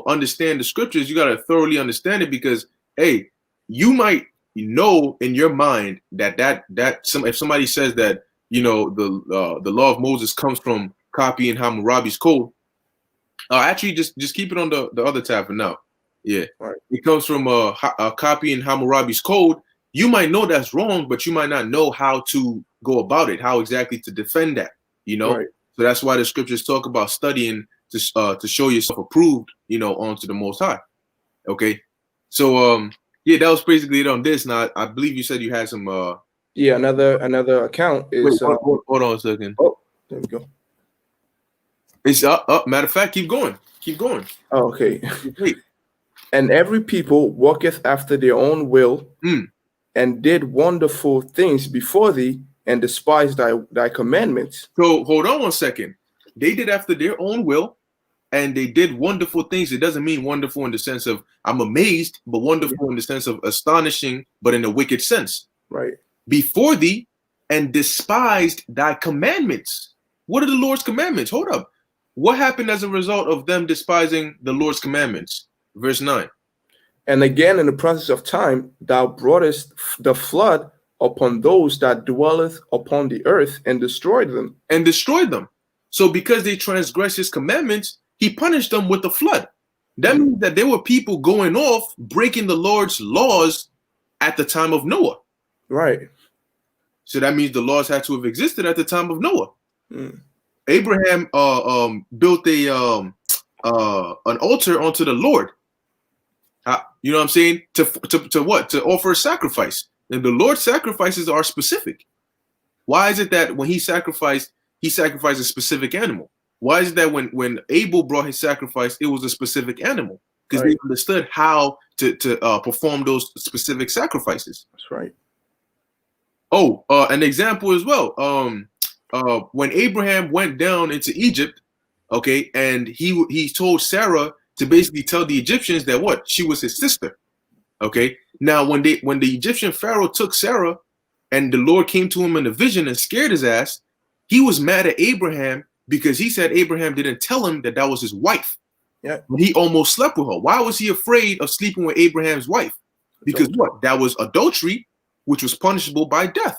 understand the scriptures. You gotta thoroughly understand it, because hey, you might know in your mind that if somebody says that the law of Moses comes from copying Hammurabi's code, actually just keep it on the other tab for now. Yeah, right. It comes from copying Hammurabi's code. You might know that's wrong, but you might not know how to go about it, how exactly to defend that. Right. So that's why the scriptures talk about studying to show yourself approved, unto the Most High. Okay, so yeah, that was basically it on this. Now I believe you said you had some. Yeah, another account is. Wait, hold on a second. Oh, there we go. It's up. Matter of fact, keep going. Oh, okay. Wait. And every people walketh after their own will, and did wonderful things before thee, and despised thy commandments. So hold on one second. They did after their own will, and they did wonderful things. It doesn't mean wonderful in the sense of I'm amazed, but wonderful in the sense of astonishing, but in a wicked sense. Right. Before thee, and despised thy commandments. What are the Lord's commandments? Hold up. What happened as a result of them despising the Lord's commandments? Verse 9. And again, in the process of time, thou broughtest the flood upon those that dwelleth upon the earth, and destroyed them. So because they transgressed his commandments, he punished them with the flood. That means that there were people going off, breaking the Lord's laws at the time of Noah. Right. So that means the laws had to have existed at the time of Noah. Abraham built an altar unto the Lord. You know what I'm saying? To what? To offer a sacrifice. And the Lord's sacrifices are specific. Why is it that when he sacrificed a specific animal? Why is it that when Abel brought his sacrifice, it was a specific animal? Because they understood how to perform those specific sacrifices. That's right. Oh, an example as well. When Abraham went down into Egypt, okay, and he told Sarah to basically tell the Egyptians that what? She was his sister. Okay. Now when the Egyptian Pharaoh took Sarah and the Lord came to him in a vision and scared his ass, he was mad at Abraham because he said Abraham didn't tell him that was his wife. Yeah. He almost slept with her. Why was he afraid of sleeping with Abraham's wife? Because what? That was adultery, which was punishable by death.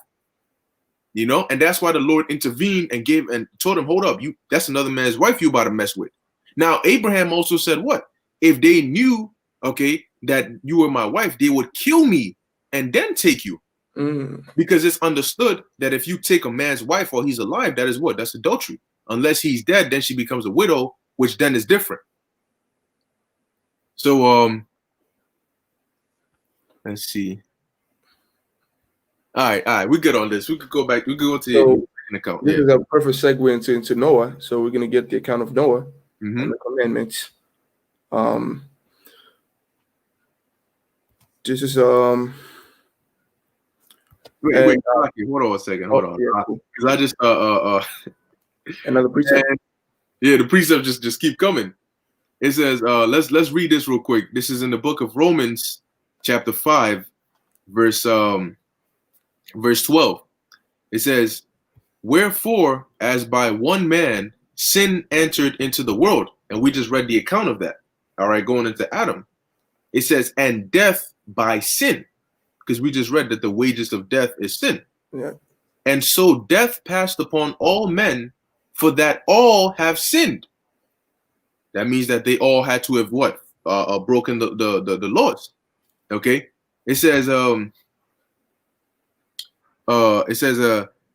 And that's why the Lord intervened and told him, hold up, that's another man's wife you about to mess with. Now, Abraham also said what? If they knew, okay, that you were my wife, they would kill me and then take you. Because it's understood that if you take a man's wife while he's alive, that is what? That's adultery. Unless he's dead, then she becomes a widow, which then is different. So, let's see. All right, we good on this. We could go back. We could go to second account. This Yeah. is a perfect segue into Noah. So we're gonna get the account of Noah Mm-hmm. and the commandments. This is Wait, Rocky, hold on a second. Hold on. yeah, cool. Because I just Another precept. and, yeah, the precept just keep coming. It says, let's read this real quick. This is in the book of Romans, chapter 5, verse 12. It says, wherefore, as by one man sin entered into the world, and we just read the account of that. All right, going into Adam. It says, and death by sin, because we just read that the wages of death is sin. Yeah. And so death passed upon all men, for that all have sinned. That means that they all had to have what? Broken the laws. Okay. It says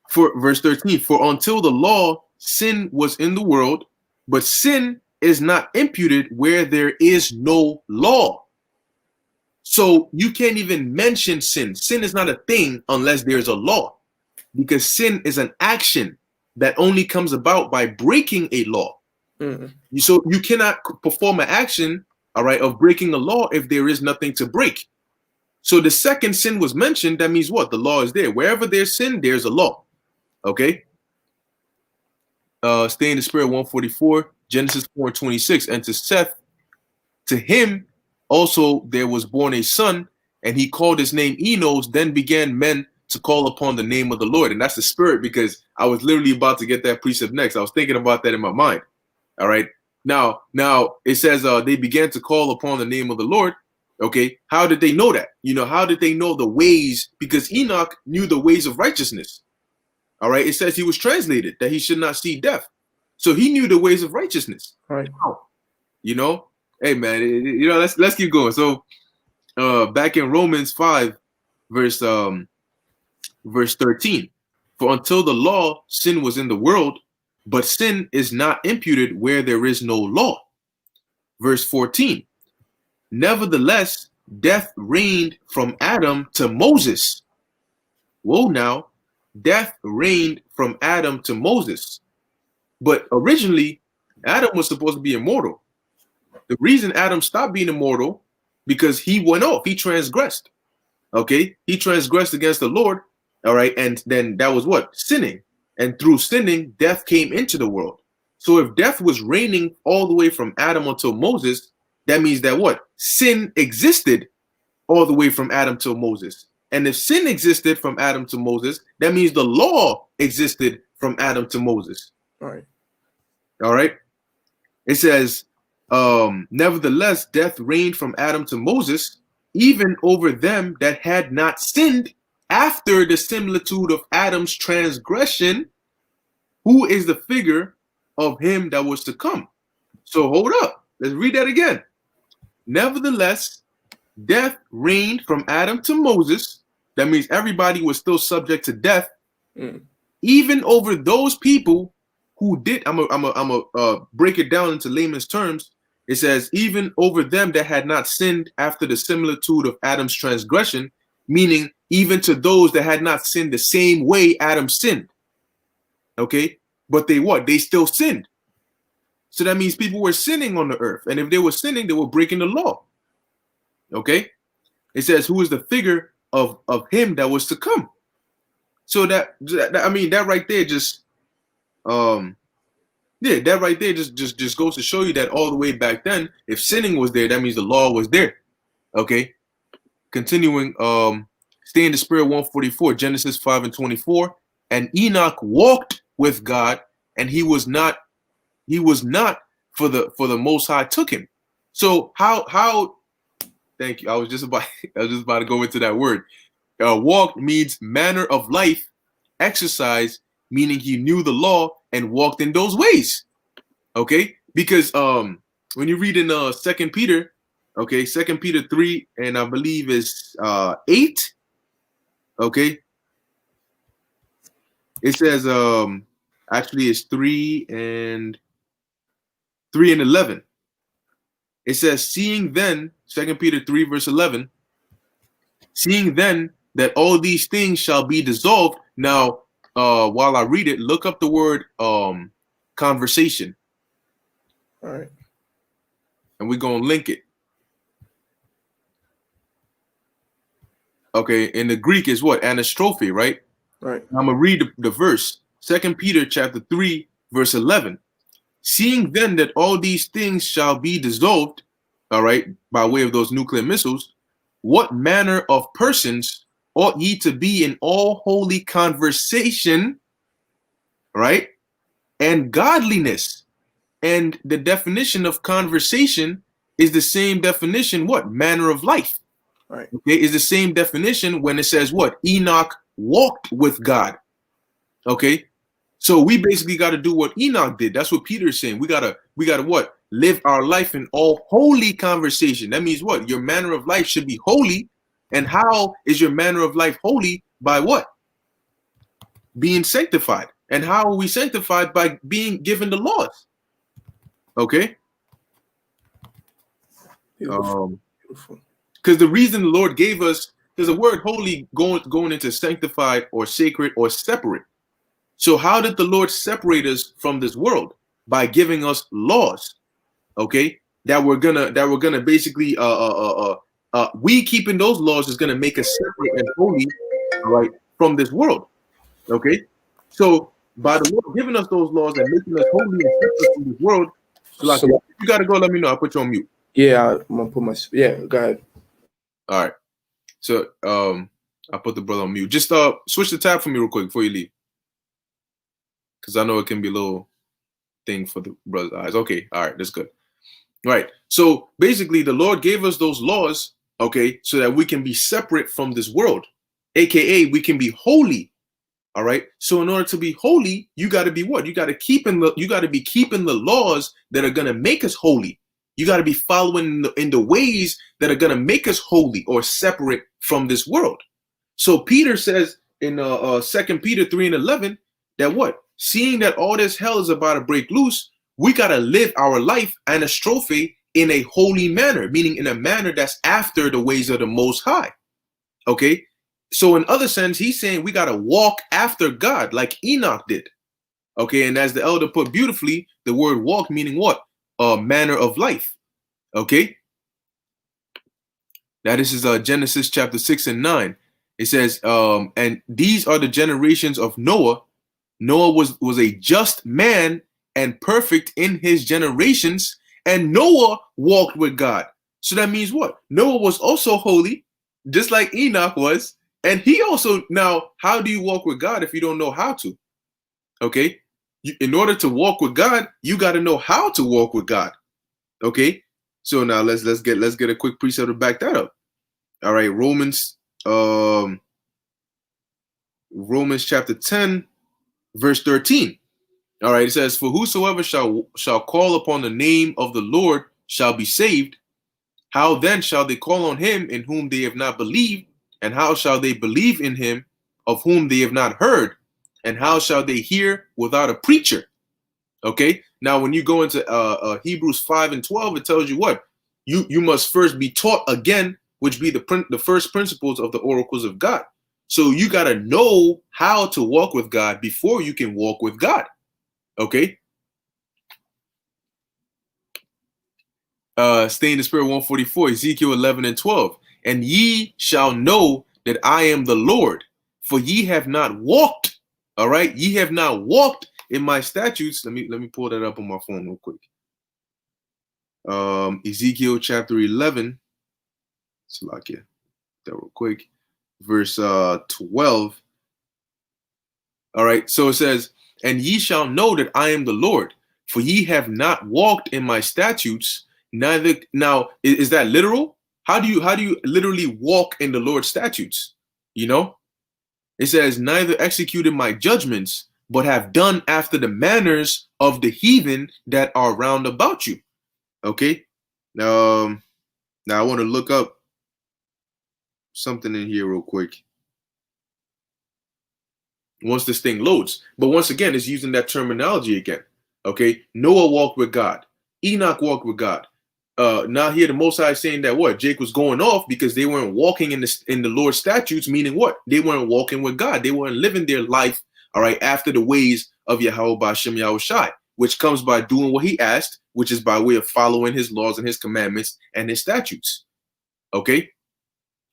for verse 13, for until the law, sin was in the world, but sin is not imputed where there is no law. So you can't even mention sin. Sin is not a thing unless there's a law, because sin is an action that only comes about by breaking a law. Mm-hmm. So you cannot perform an action, all right, of breaking a law if there is nothing to break. So the second sin was mentioned. That means what? The law is there. Wherever there's sin, there's a law. Okay. Stay in the spirit, 144, Genesis 4:26. And to Seth, to him also there was born a son, and he called his name Enos. Then began men to call upon the name of the Lord. And that's the spirit, because I was literally about to get that precept next. I was thinking about that in my mind. All right. Now it says they began to call upon the name of the Lord. Okay. How did they know that? How did they know the ways? Because Enoch knew the ways of righteousness. All right. It says he was translated that he should not see death. So he knew the ways of righteousness. Right. Hey man, let's keep going. So back in Romans 5, verse 13. For until the law, sin was in the world, but sin is not imputed where there is no law. Verse 14. Nevertheless, death reigned from Adam to Moses. Whoa, now, death reigned from Adam to Moses. But originally, Adam was supposed to be immortal. The reason Adam stopped being immortal, because he went off, he transgressed. Okay, he transgressed against the Lord. All right, and then that was what? Sinning. And through sinning, death came into the world. So if death was reigning all the way from Adam until Moses, that means that what? Sin existed all the way from Adam till Moses. And if sin existed from Adam to Moses, that means the law existed from Adam to Moses. All right. All right. It says, nevertheless, death reigned from Adam to Moses, even over them that had not sinned, after the similitude of Adam's transgression, who is the figure of him that was to come. So hold up. Let's read that again. Nevertheless, death reigned from Adam to Moses. That means everybody was still subject to death, even over those people who did. I'm a break it down into layman's terms. It says, even over them that had not sinned after the similitude of Adam's transgression, meaning even to those that had not sinned the same way Adam sinned. Okay, but they still sinned. So that means people were sinning on the earth, and if they were sinning, they were breaking the law. Okay, it says, who is the figure of him that was to come. So that right there just that right there just goes to show you that all the way back then, if sinning was there, that means the law was there. Okay, continuing, stay in the spirit, 144, Genesis 5:24. And Enoch walked with God, and he was not for the Most High took him. So how thank you. I was just about to go into that word. Walk means manner of life, exercise, meaning he knew the law and walked in those ways. Okay, because when you read in 2 Peter, okay, 2 Peter 3, and I believe is 8. Okay, it says actually it's 3 and 11. It says, seeing then, 2 Peter 3 verse 11, seeing then that all these things shall be dissolved. Now, while I read it, look up the word conversation. All right. And we're gonna link it. Okay, in the Greek is what? Anastrophe, right? Right. I'm gonna read the verse. 2 Peter chapter 3, verse 11. Seeing then that all these things shall be dissolved, all right, by way of those nuclear missiles, what manner of persons ought ye to be in all holy conversation, right, and godliness? And the definition of conversation is the same definition, what? Manner of life. Right. Okay, is the same definition when it says what? Enoch walked with God. Okay, so we basically got to do what Enoch did. That's what Peter is saying. We gotta what? Live our life in all holy conversation. That means what? Your manner of life should be holy. And how is your manner of life holy? By what? Being sanctified. And how are we sanctified? By being given the laws. Okay. Beautiful. Because the reason the Lord gave us, there's a word holy going into sanctified or sacred or separate. So how did the Lord separate us from this world? By giving us laws, okay? That we're gonna basically we keeping those laws is gonna make us separate and holy, right, from this world. Okay? So by the Lord giving us those laws and making us holy and separate from this world, so if you gotta go, let me know. I'll put you on mute. Yeah, I'm gonna put my go ahead. All right. So I'll put the brother on mute. Just switch the tab for me real quick before you leave. Because I know it can be a little thing for the brother's eyes. Okay, all right, that's good. All right, so basically the Lord gave us those laws, okay, so that we can be separate from this world, aka we can be holy. All right, so in order to be holy, you got to be what? You got to be keeping the laws that are gonna make us holy. You got to be following in the ways that are gonna make us holy or separate from this world. So Peter says in 2 Peter 3:11 that what? Seeing that all this hell is about to break loose, we got to live our life anastrophe in a holy manner, meaning in a manner that's after the ways of the Most High. Okay? So in other sense, he's saying we got to walk after God like Enoch did. Okay? And as the elder put beautifully, the word walk meaning what? A manner of life. Okay? Now this is Genesis chapter 6 and 9. It says, and these are the generations of Noah. Noah was a just man and perfect in his generations, and Noah walked with God. So that means what? Noah was also holy, just like Enoch was, and he also, now, how do you walk with God if you don't know how to? Okay? In order to walk with God, you got to know how to walk with God. Okay? So now let's get a quick precept to back that up. All right, Romans chapter 10. Verse 13. All right, it says, for whosoever shall call upon the name of the Lord shall be saved. How then shall they call on him in whom they have not believed? And how shall they believe in him of whom they have not heard? And how shall they hear without a preacher? Okay, now when you go into Hebrews 5 and 12, it tells you what? You must first be taught again, which be the first principles of the oracles of God. So you got to know how to walk with God before you can walk with God. Okay. Stay in the spirit 144, Ezekiel 11 and 12. And ye shall know that I am the Lord, for ye have not walked. All right. Ye have not walked in my statutes. Let me pull that up on my phone real quick. Ezekiel chapter 11. Salakia. That real quick. Verse 12. All right, so it says, and ye shall know that I am the Lord, for ye have not walked in my statutes, neither. Now, is that literal? How do you literally walk in the Lord's statutes? You know, it says, neither executed my judgments, but have done after the manners of the heathen that are round about you. Okay. Now I want to look up something in here real quick once this thing loads. But once again, it's using that terminology again. Okay, Noah walked with God. Enoch walked with God. Now here the Most High is saying that what? Jake was going off because they weren't walking in the Lord's statutes, meaning what? They weren't walking with God. They weren't living their life all right, after the ways of Yahweh Ba'Shem Yahushai, which comes by doing what he asked, which is by way of following his laws and his commandments and his statutes. Okay?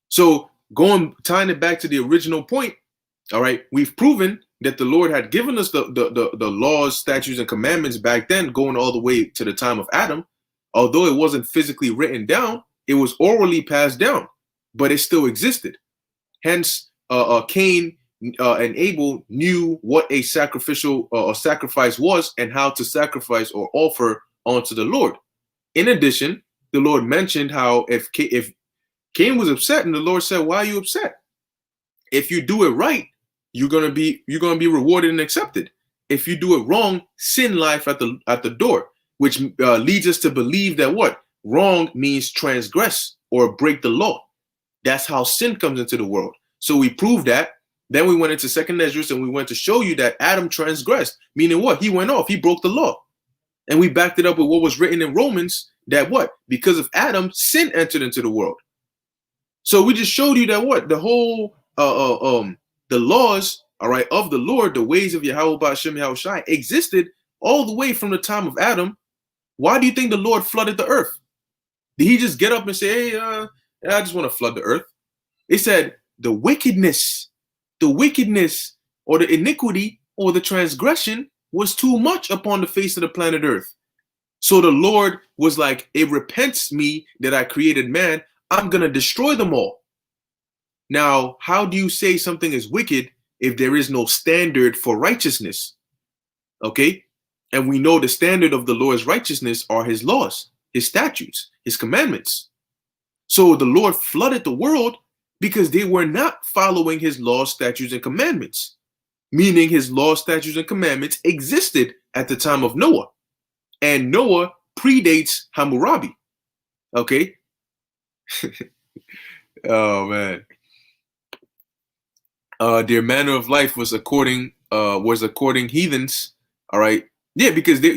So tying it back to the original point, all right, we've proven that the Lord had given us the laws, statutes, and commandments back then, going all the way to the time of Adam. Although it wasn't physically written down, it was orally passed down, but it still existed. Hence, Cain and Abel knew what a sacrifice was and how to sacrifice or offer unto the Lord. In addition, the Lord mentioned how if Cain was upset, and the Lord said, "Why are you upset? If you do it right, you're gonna be rewarded and accepted. If you do it wrong, sin lies at the door," which leads us to believe that what wrong means transgress or break the law. That's how sin comes into the world. So we proved that. Then we went into Second Esdras and we went to show you that Adam transgressed, meaning what? He went off. He broke the law. And we backed it up with what was written in Romans, that what? Because of Adam, sin entered into the world. So we just showed you that what? The whole, the laws, all right, of the Lord, the ways of Yahweh Ba'Shem Yahushai existed all the way from the time of Adam. Why do you think the Lord flooded the earth? Did he just get up and say, hey, I just want to flood the earth? It said the wickedness or the iniquity or the transgression was too much upon the face of the planet earth. So the Lord was like, it repents me that I created man. I'm going to destroy them all. Now, how do you say something is wicked if there is no standard for righteousness? Okay. And we know the standard of the Lord's righteousness are his laws, his statutes, his commandments. So the Lord flooded the world because they were not following his laws, statutes, and commandments, meaning his laws, statutes, and commandments existed at the time of Noah. And Noah predates Hammurabi. Okay. Oh man. Their manner of life was according heathens. All right. Yeah, because they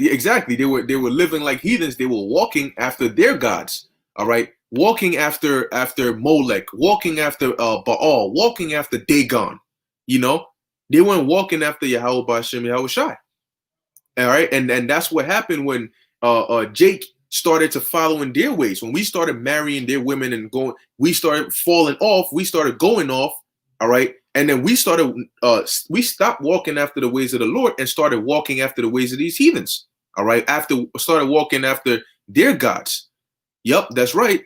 were living like heathens. They were walking after their gods. All right. Walking after Molech, walking after Baal, walking after Dagon. You know, they weren't walking after Yahweh Ba'Shem Yahushai. All right. And that's what happened when Jake started to follow in their ways. When we started marrying their women and we started falling off, we started going off. All right. And then we stopped walking after the ways of the Lord and started walking after the ways of these heathens. All right. Started walking after their gods. Yep, that's right.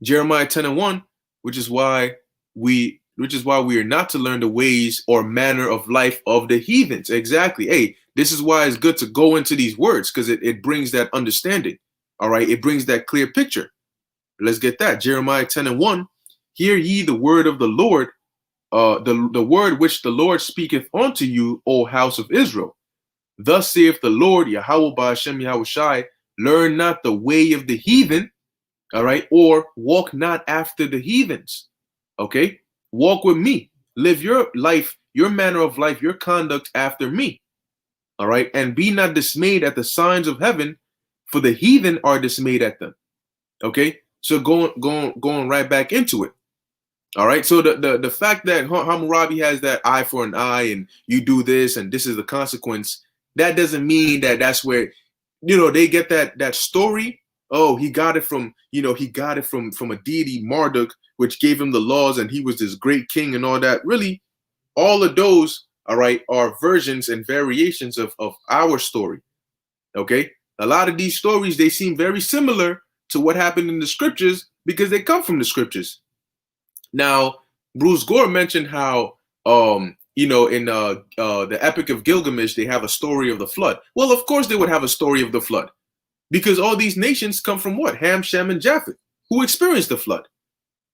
Jeremiah 10:1, which is why we are not to learn the ways or manner of life of the heathens. Exactly. Hey, this is why it's good to go into these words, because it brings that understanding. All right. It brings that clear picture. Let's get that. Jeremiah 10:1. Hear ye the word of the Lord, the word which the Lord speaketh unto you, O house of Israel. Thus saith the Lord, Yahweh Ba'Shem Yahushai, learn not the way of the heathen, all right, or walk not after the heathens. Okay, walk with me, live your life, your manner of life, your conduct after me. All right, and be not dismayed at the signs of heaven, for the heathen are dismayed at them. Okay, so going right back into it. All right, so the fact that Hammurabi has that eye for an eye and you do this and this is the consequence, that doesn't mean that that's where, they get that story. Oh, he got it from a deity, Marduk, which gave him the laws and he was this great king and all that. Really, all of those, all right, are versions and variations of our story. Okay, a lot of these stories, they seem very similar to what happened in the scriptures because they come from the scriptures. Now, Bruce Gore mentioned how, in the Epic of Gilgamesh, they have a story of the flood. Well, of course they would have a story of the flood because all these nations come from what? Ham, Shem, and Japheth, who experienced the flood.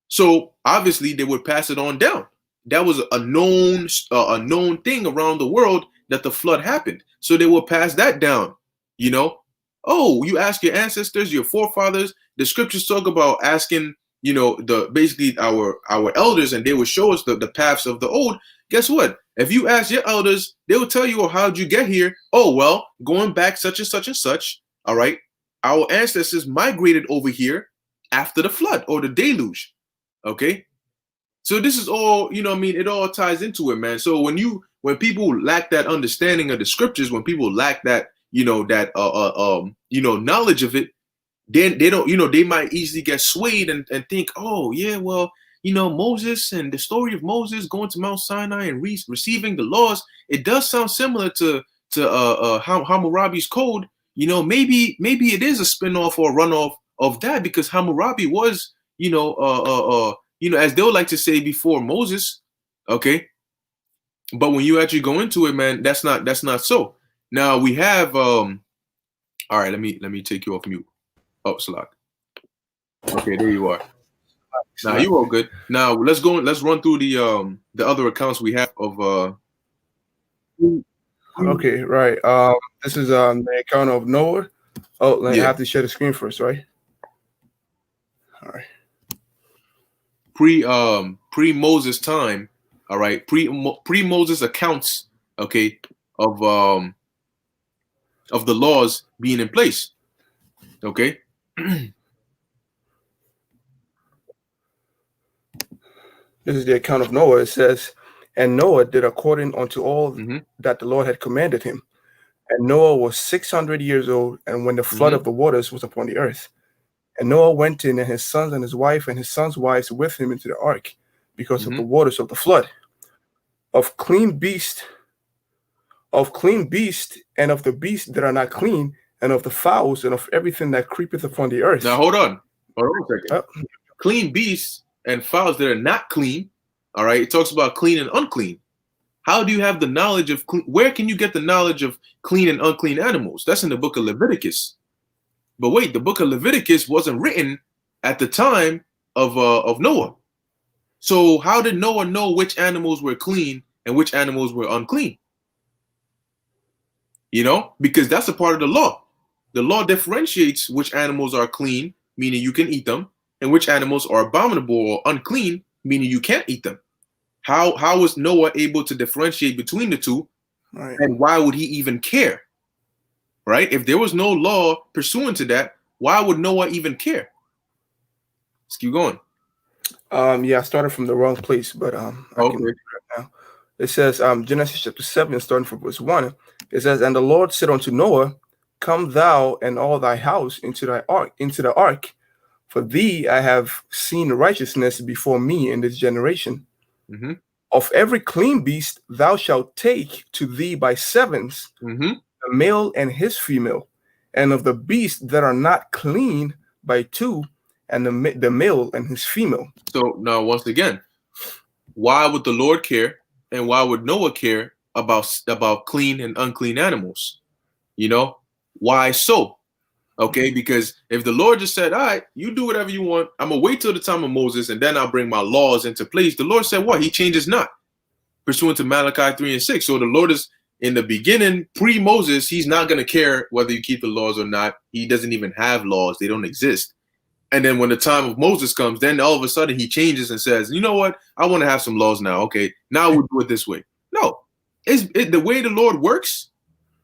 So obviously they would pass it on down. That was a known thing around the world that the flood happened. So they will pass that down. Oh, you ask your ancestors, your forefathers. The scriptures talk about asking, basically our elders, and they will show us the paths of the old. Guess what? If you ask your elders, they will tell you, how'd you get here? Oh, well, going back such and such and such. All right. Our ancestors migrated over here after the flood or the deluge. Okay. So this is all, you know what I mean, it all ties into it, man. So when people lack that understanding of the scriptures, when people lack that, knowledge of it, then they don't, they might easily get swayed and think, oh yeah, well, Moses and the story of Moses going to Mount Sinai and receiving the laws, it does sound similar to Hammurabi's code. Maybe it is a spinoff or a runoff of that, because Hammurabi was, as they'll like to say, before Moses. Okay. But when you actually go into it, man, that's not so. Now we have all right, let me take you off mute. Oh, Salak. Okay, there you are. Now you all good. Now let's run through the other accounts we have of Okay, right. This is the account of Noah. Oh, I have to share the screen first, right? All right. Pre Moses time, all right. Pre Moses accounts, okay, of the laws being in place, okay. This is the account of Noah. It says, and Noah did according unto all that the Lord had commanded him. And Noah was 600 years old, and when the flood of the waters was upon the earth. And Noah went in, and his sons and his wife and his sons' wives with him into the ark, because of the waters of the flood. Of clean beast, and of the beasts that are not clean, and of the fowls, and of everything that creepeth upon the earth. Now hold on a second. Clean beasts and fowls that are not clean. All right, it talks about clean and unclean. How do you have the knowledge of clean? Where can you get the knowledge of clean and unclean animals? That's in the book of Leviticus. But wait, the book of Leviticus wasn't written at the time of Noah. So how did Noah know which animals were clean and which animals were unclean? Because that's a part of the law. The law differentiates which animals are clean, meaning you can eat them, and which animals are abominable or unclean, meaning you can't eat them. How was Noah able to differentiate between the two? Right. And why would he even care? Right? If there was no law pursuant to that, why would Noah even care? Let's keep going. I started from the wrong place, but I can read it right now. It says, Genesis chapter 7, starting from verse 1. It says, and the Lord said unto Noah, come thou and all thy house into the ark. For thee I have seen righteousness before me in this generation. Of every clean beast thou shalt take to thee by sevens, the male and his female, and of the beasts that are not clean by two, and the male and his female. So now, once again, why would the Lord care, and why would Noah care about clean and unclean animals? Why so? Okay, because if the Lord just said, all right, you do whatever you want, I'm going to wait till the time of Moses, and then I'll bring my laws into place. The Lord said what? He changes not, pursuant to Malachi 3:6. So the Lord is, in the beginning, pre-Moses, he's not going to care whether you keep the laws or not. He doesn't even have laws. They don't exist. And then when the time of Moses comes, then all of a sudden he changes and says, you know what? I want to have some laws now. Okay, now we'll do it this way. No, the way the Lord works,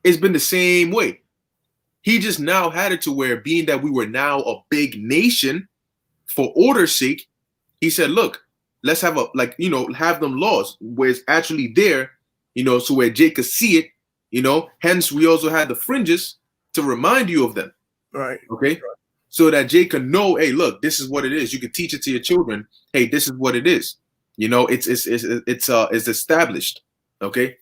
it's been the same way. He just now had it to where, being that we were now a big nation, for order's sake, he said, look, let's have have them laws where it's actually there, so where Jake could see it, hence we also had the fringes to remind you of them. Right. Okay. So that Jake can know, hey, look, this is what it is. You can teach it to your children. Hey, this is what it is. It's established. Okay.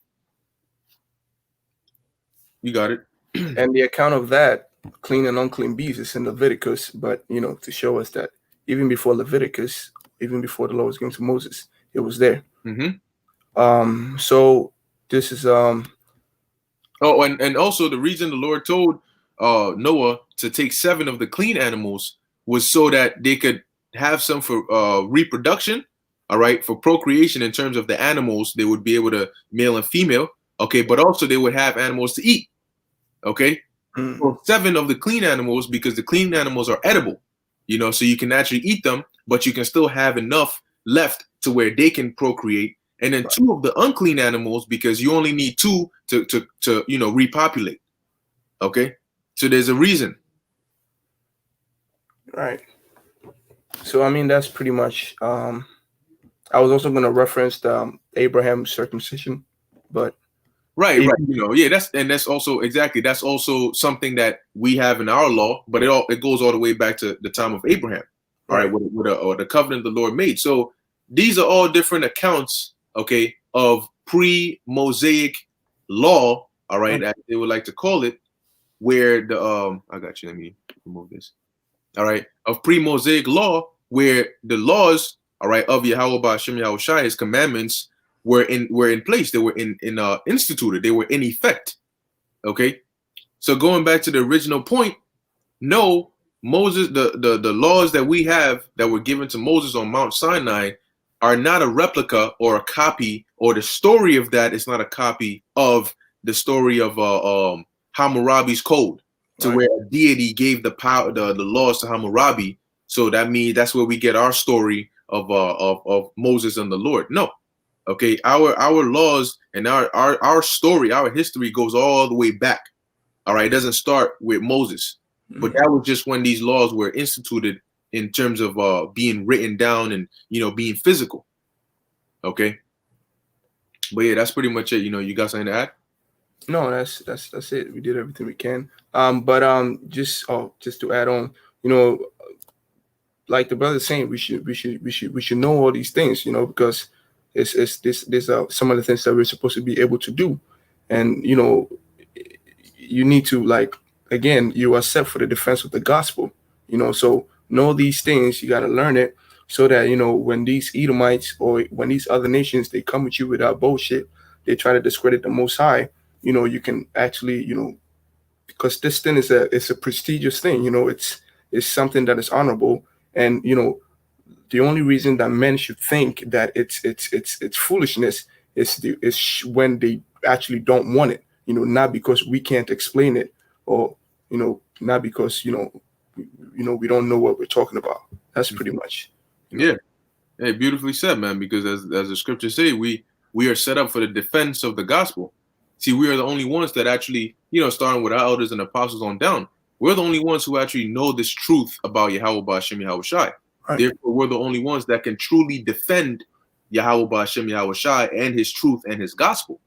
You got it. And the account of that, clean and unclean beasts, is in Leviticus, but to show us that even before Leviticus, even before the law was given to Moses, it was there. So this is and also the reason the Lord told Noah to take 7 of the clean animals was so that they could have some for reproduction, all right, for procreation in terms of the animals. They would be able to, male and female, okay, but also they would have animals to eat. Okay, so 7 of the clean animals, because the clean animals are edible, so you can actually eat them, but you can still have enough left to where they can procreate. And then 2 of the unclean animals, because you only need 2 to repopulate. Okay, so there's a reason. Right. So I mean, that's pretty much I was also going to reference the Abraham's circumcision, but Right, right. Yeah, that's also exactly, that's also something that we have in our law, but it goes all the way back to the time of Abraham. All right, or the covenant the Lord made. So these are all different accounts, okay, of pre-Mosaic law, all right, as they would like to call it, where the I got you, let me remove this. All right, of pre-Mosaic law, where the laws, all right, of Yahweh Ba'ashem Yahweh Shai, his commandments were in place. They were instituted. They were in effect. Okay, so going back to the original point, no, Moses, the laws that we have that were given to Moses on Mount Sinai are not a replica or a copy, or the story of that is not a copy of the story of Hammurabi's code, to where a deity gave the power, the laws to Hammurabi. So that means that's where we get our story of Moses and the Lord. No, okay, our laws and our story, our history goes all the way back. All right, it doesn't start with Moses, but that was just when these laws were instituted in terms of being written down and being physical. Okay, but yeah, that's pretty much it. You got something to add? No, that's it. We did everything we can. But just to add on, like the brother's saying, we should know all these things, because these are some of the things that we're supposed to be able to do, and you need to, like, again, you are set for the defense of the gospel, so know these things. You got to learn it so that when these Edomites or when these other nations, they come with you without bullshit, they try to discredit the Most High. You can actually, because this thing is a prestigious thing. It's something that is honorable, and the only reason that men should think that it's foolishness is when they actually don't want it. Not because we can't explain it, or not because we don't know what we're talking about. That's pretty much. Yeah, hey, beautifully said, man. Because as the scriptures say, we are set up for the defense of the gospel. See, we are the only ones that actually, starting with our elders and apostles on down, we're the only ones who actually know this truth about Yahweh Ba'ashem Yahweh Shai. Right. Therefore, we're the only ones that can truly defend Yahweh Ba'ashem Yahweh Shai and his truth and his gospel.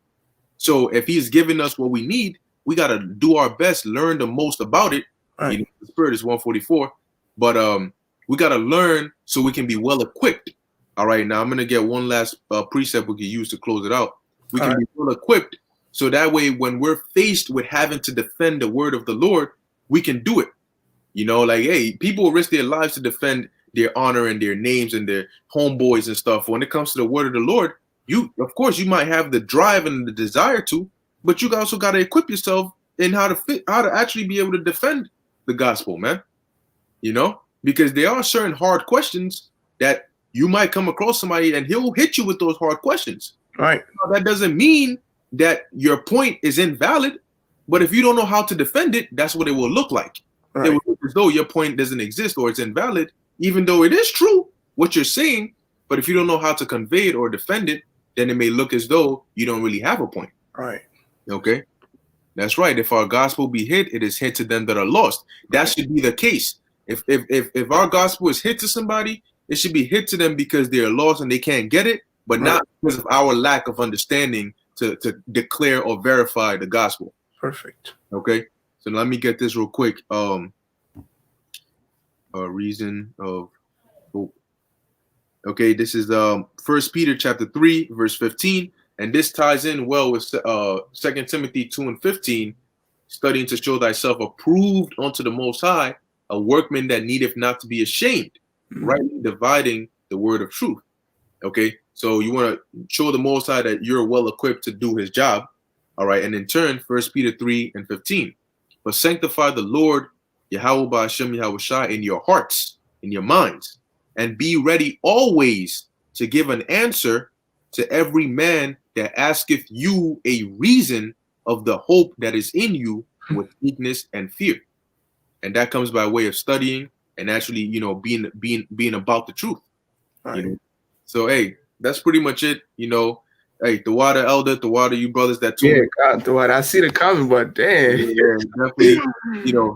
So if he's giving us what we need, we got to do our best, learn the most about it. Right. The spirit is 144, but we got to learn so we can be well equipped. All right, now I'm going to get one last precept we can use to close it out. We can be well equipped, so that way when we're faced with having to defend the word of the Lord, we can do it. Like, hey, people risk their lives to defend their honor and their names and their homeboys and stuff. When it comes to the word of the Lord, of course, you might have the drive and the desire to, but you also got to equip yourself in how to actually be able to defend the gospel, man. Because there are certain hard questions that you might come across somebody and he'll hit you with those hard questions. Right. Now, that doesn't mean that your point is invalid, but if you don't know how to defend it, that's what it will look like. Right. It will look as though your point doesn't exist or it's invalid, even though it is true what you're saying. But if you don't know how to convey it or defend it, then it may look as though you don't really have a point. Right. Okay. That's right. If our gospel be hid, it is hid to them that are lost. That should be the case. If our gospel is hid to somebody, it should be hid to them because they are lost and they can't get it, but not because of our lack of understanding to declare or verify the gospel. Perfect. Okay. So let me get this real quick. A reason of hope. Okay, this is 1 Peter chapter 3, verse 15. And this ties in well with 2 Timothy 2 and 15, studying to show thyself approved unto the Most High, a workman that needeth not to be ashamed, rightly dividing the word of truth. Okay, so you want to show the Most High that you're well equipped to do his job. All right, and in turn, 1 Peter 3 and 15. But sanctify the Lord, Yahweh Ba'ashem Yahweh Shai, in your hearts, in your minds, and be ready always to give an answer to every man that asketh you a reason of the hope that is in you with meekness and fear. And that comes by way of studying and actually, being about the truth. Right. So, hey, that's pretty much it. Hey, the water elder, the water, you brothers that too. Yeah, God, the water. I see the comment, but damn. Yeah, definitely,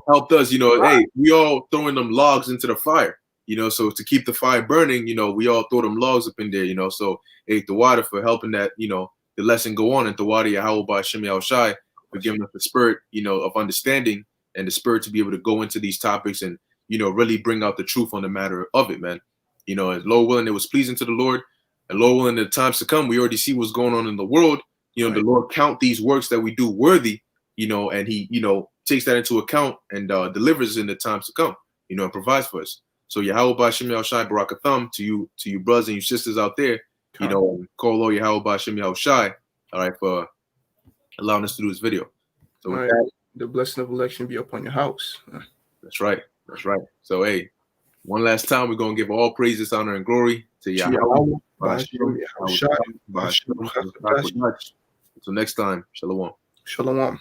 helped us. Hey, we all throwing them logs into the fire. you know, so to keep the fire burning, you know, we all throw them logs up in there, you know. So hey, the water for helping that, you know, the lesson go on, and the water Yahweh by Shem Shai for giving us the spirit, you know, of understanding and the spirit to be able to go into these topics and, you know, really bring out the truth on the matter of it, man. You know, as Lord willing, it was pleasing to the Lord, and Lord willing, in the times to come, we already see what's going on in the world. You know, the Lord count these works that we do worthy, you know, and he, you know, takes that into account and delivers in the times to come, you know, and provides for us. So Yahweh by Shem Shai Barakatham to you brothers and you sisters out there, you know, call Lord Yahweh by Shem Shai, all right, for allowing us to do this video. So with that, the blessing of election be upon your house. That's right. That's right. So hey, one last time, we're gonna give all praises, honor, and glory to Yahweh. Until next time, Shalom. Shalom.